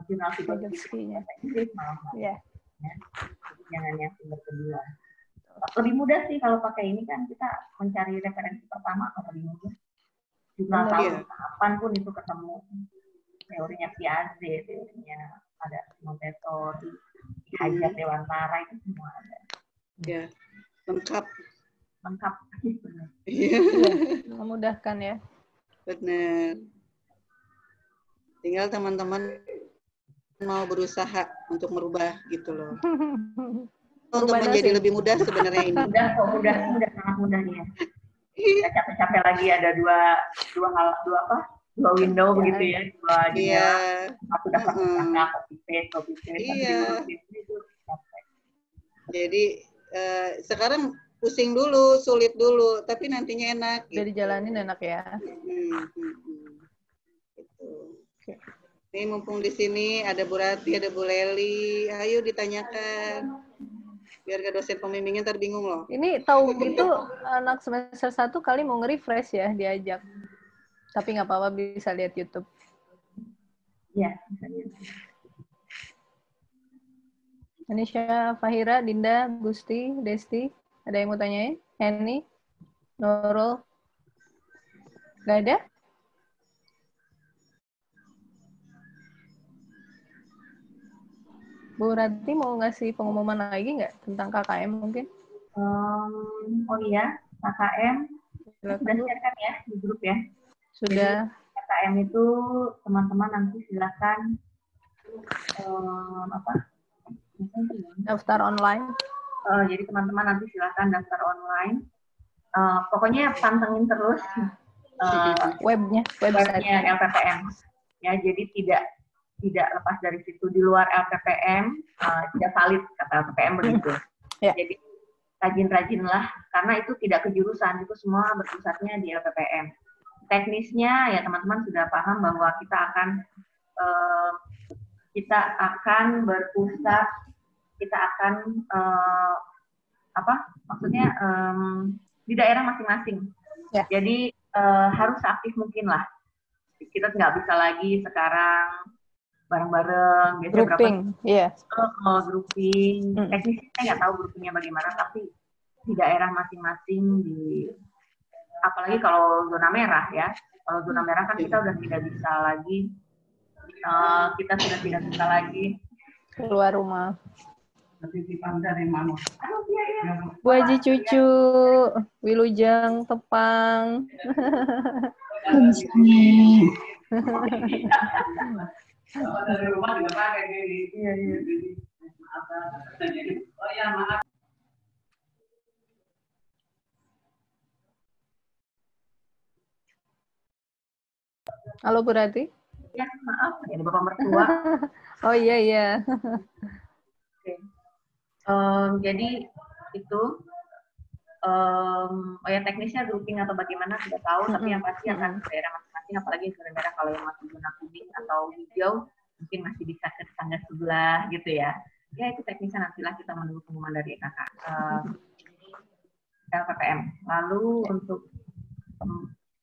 jurnal Vygotsky bahasa Inggris malah. Ya. Jadi jangan yang sumber kedua. Lebih mudah sih kalau pakai ini kan kita mencari referensi pertama lebih mudah. Jurnal tahun kapan pun itu ketemu. Teorinya Piaget, teorinya ada Montessori, Hajar Dewantara itu semua ada. Ya, lengkap. Iya, memudahkan ya. Benar. Tinggal teman-teman mau berusaha untuk merubah gitu loh. Untuk menjadi lebih mudah sebenarnya ini. Mudah, sangat mudah ya. Kita capek-capek lagi ada dua window begitu ya, dua jendela, satu dapat copy paste. Iya. Jadi sekarang pusing dulu, sulit dulu, tapi nantinya enak. Udah dijalanin enak ya. Gitu. Ini mumpung di sini ada Bu Rati, ada Bu Leli, ayo ditanyakan. Biar ke dosen pembimbingnya ntar bingung loh. Ini tahu gitu anak semester 1 kali mau nge-refresh ya diajak. Tapi nggak apa-apa bisa lihat YouTube. Iya, bisa lihat. Anisha, Fahira, Dinda, Gusti, Desti, ada yang mau tanyain? Henny, Nurul, nggak ada? Bu Rati mau ngasih pengumuman lagi nggak tentang KKM mungkin? Oh iya, KKM sudah share ya di grup ya. Sudah. Jadi, KKM itu teman-teman nanti silakan daftar online. Jadi teman-teman nanti silakan daftar online. Pokoknya pantengin terus webnya LPPM. Ya, jadi tidak lepas dari situ. Di luar LPPM tidak valid kata LPPM begitu. Ya. Jadi rajin-rajinlah karena itu tidak kejurusan, itu semua berpusatnya di LPPM. Teknisnya ya teman-teman sudah paham bahwa kita akan berpusat, kita akan di daerah masing-masing. Ya. Jadi harus aktif mungkin lah. Kita nggak bisa lagi sekarang bareng-bareng. Grouping, iya. Grouping. Teknisnya saya nggak tahu groupingnya bagaimana, tapi di daerah masing-masing apalagi kalau zona merah ya. Kalau zona merah kan kita udah tidak bisa lagi, keluar rumah. titipan dari Mama. Bu Haji Cucu, Wilujeng Tepang. Dari rumah juga pakai gini. Iya, iya. Oh ya, maaf. Halo Bu Rati. Ya, maaf, ini Bapak mertua. Oh iya, iya. Oke. Jadi itu, oh ya teknisnya grouping atau bagaimana tidak tahu, tapi yang pasti akan ke daerah masing-masing, apalagi ke negara kalau yang masih zona kuning atau hijau, mungkin masih bisa ke tetangga sebelah gitu ya. Ya itu teknisnya nantilah kita menunggu pengumuman dari LPPM. Lalu untuk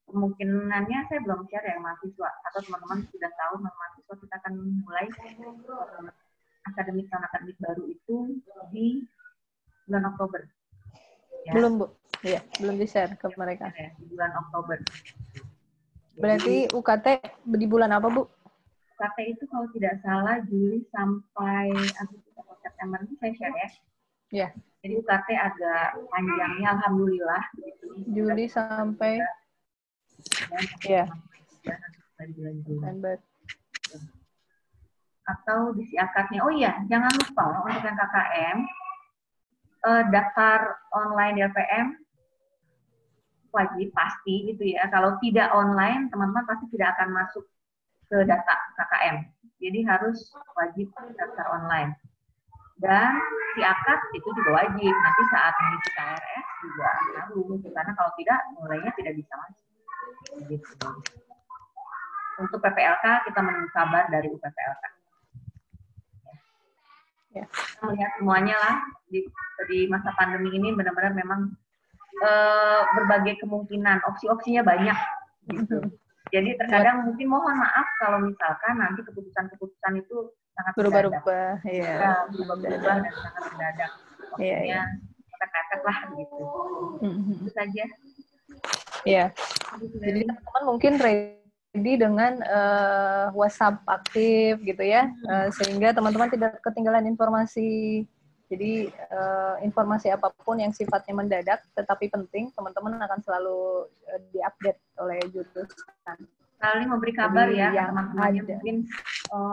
kemungkinannya saya belum share ya mahasiswa atau teman-teman sudah tahu mahasiswa kita akan mulai tahun akademik baru itu di bulan Oktober. Ya. Belum Bu, iya belum di-share ke mereka. Ya, di bulan Oktober. Berarti UKT di bulan apa Bu? UKT itu kalau tidak salah Juli sampai Agustus atau September itu saya share ya. Iya. Jadi UKT agak panjangnya, alhamdulillah. Juli sampai ya. November. Atau di siakatnya. Oh iya, jangan lupa untuk yang KKM daftar online di LPM wajib pasti gitu ya. Kalau tidak online, teman-teman pasti tidak akan masuk ke data KKM. Jadi harus wajib daftar online. Dan siakat itu juga wajib. Nanti saat mengisi KRS juga harus, karena kalau tidak mulainya tidak bisa masuk. Gitu. Untuk PPLK kita menunggu kabar dari UPPLK. Ya. Kita melihat semuanya lah di masa pandemi ini benar-benar memang berbagai kemungkinan, opsi-opsinya banyak. Gitu. Jadi terkadang mungkin mohon maaf kalau misalkan nanti keputusan-keputusan itu sangat berubah-ubah, ya. Berubah-ubah dan sangat mendadak. Opsinya kepepet lah gitu. Itu saja. Iya. Jadi teman-teman mungkin ready dengan WhatsApp aktif gitu ya, sehingga teman-teman tidak ketinggalan informasi. Jadi informasi apapun yang sifatnya mendadak tetapi penting, teman-teman akan selalu diupdate oleh jurusan. Saling memberi kabar ya yang teman-temannya mungkin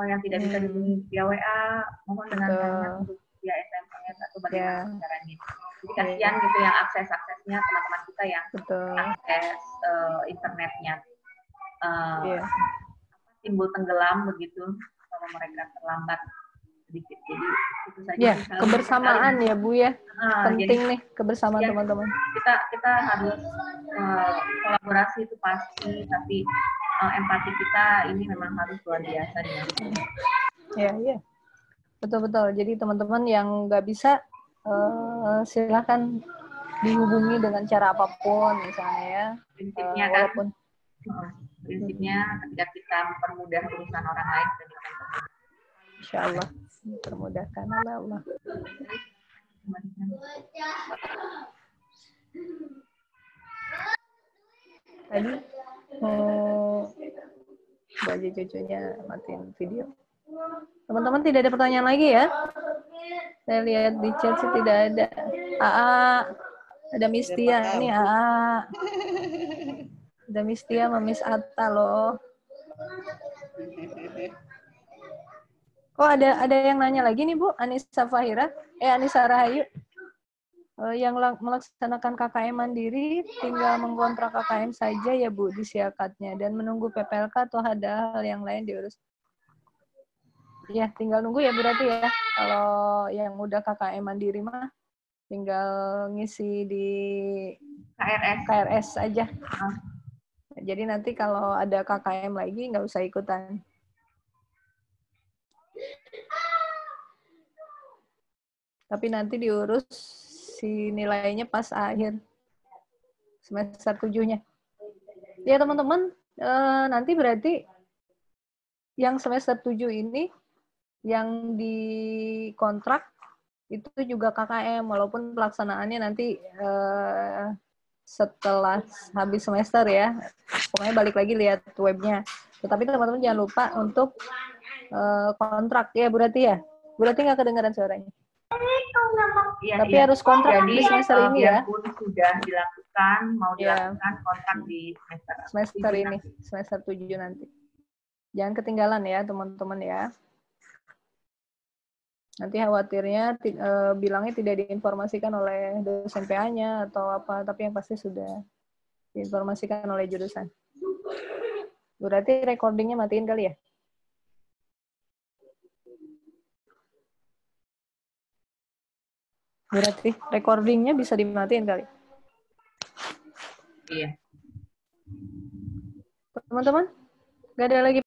yang tidak bisa dihubungi via WA, mohon dengan sangat untuk via SMS atau bagaimana caranya. Jadi kasihan gitu yang aksesnya teman-teman kita yang akses internetnya timbul tenggelam begitu kalau mereka terlambat sedikit. Jadi itu saja. Ya, kebersamaan ya Bu ya. Penting jadi, nih kebersamaan ya, teman-teman. Kita harus kolaborasi itu pasti, tapi empati kita ini memang harus luar biasa nih. Ya, ya. Betul-betul. Jadi teman-teman yang nggak bisa silakan dihubungi dengan cara apapun misalnya ya. Prinsipnya walaupun prinsipnya ketika kita mempermudah urusan orang lain dan insya Allah dipermudahkan oleh Allah. Tadi baju cucunya matiin video. Teman-teman tidak ada pertanyaan lagi ya? Saya lihat di chat sih tidak ada. Ada Mistia nih Ada Mistia sama Miss Atta loh. Oh ada yang nanya lagi nih Bu, Anissa Fahira, Anissa Rahayu. Yang melaksanakan KKM mandiri tinggal mengkontrak KKM saja ya Bu di siakatnya dan menunggu PPLK atau ada hal yang lain diurus. Ya, tinggal nunggu ya berarti ya. Kalau yang udah KKM mandiri mah tinggal ngisi di KRS aja. Jadi nanti kalau ada KKM lagi nggak usah ikutan. Tapi nanti diurus si nilainya pas akhir semester 7-nya. Ya teman-teman, nanti berarti yang semester 7 ini yang dikontrak itu juga KKM, walaupun pelaksanaannya nanti setelah habis semester ya. Pokoknya balik lagi lihat webnya. Tetapi teman-teman jangan lupa untuk kontrak ya Bu Rati ya. Bu Rati nggak kedengaran suaranya. Iya, Tapi iya. harus kontrak Jadi, di semester ini ya. biarpun sudah dilakukan, mau Iya. dilakukan kontrak di Semester 7 ini, nanti. semester 7 nanti. Jangan ketinggalan ya teman-teman ya. Nanti khawatirnya bilangnya tidak diinformasikan oleh dosen PA-nya atau apa, tapi yang pasti sudah diinformasikan oleh jurusan. Berarti recordingnya matiin kali ya? Berarti recordingnya bisa dimatiin kali. Iya. Teman-teman, nggak ada lagi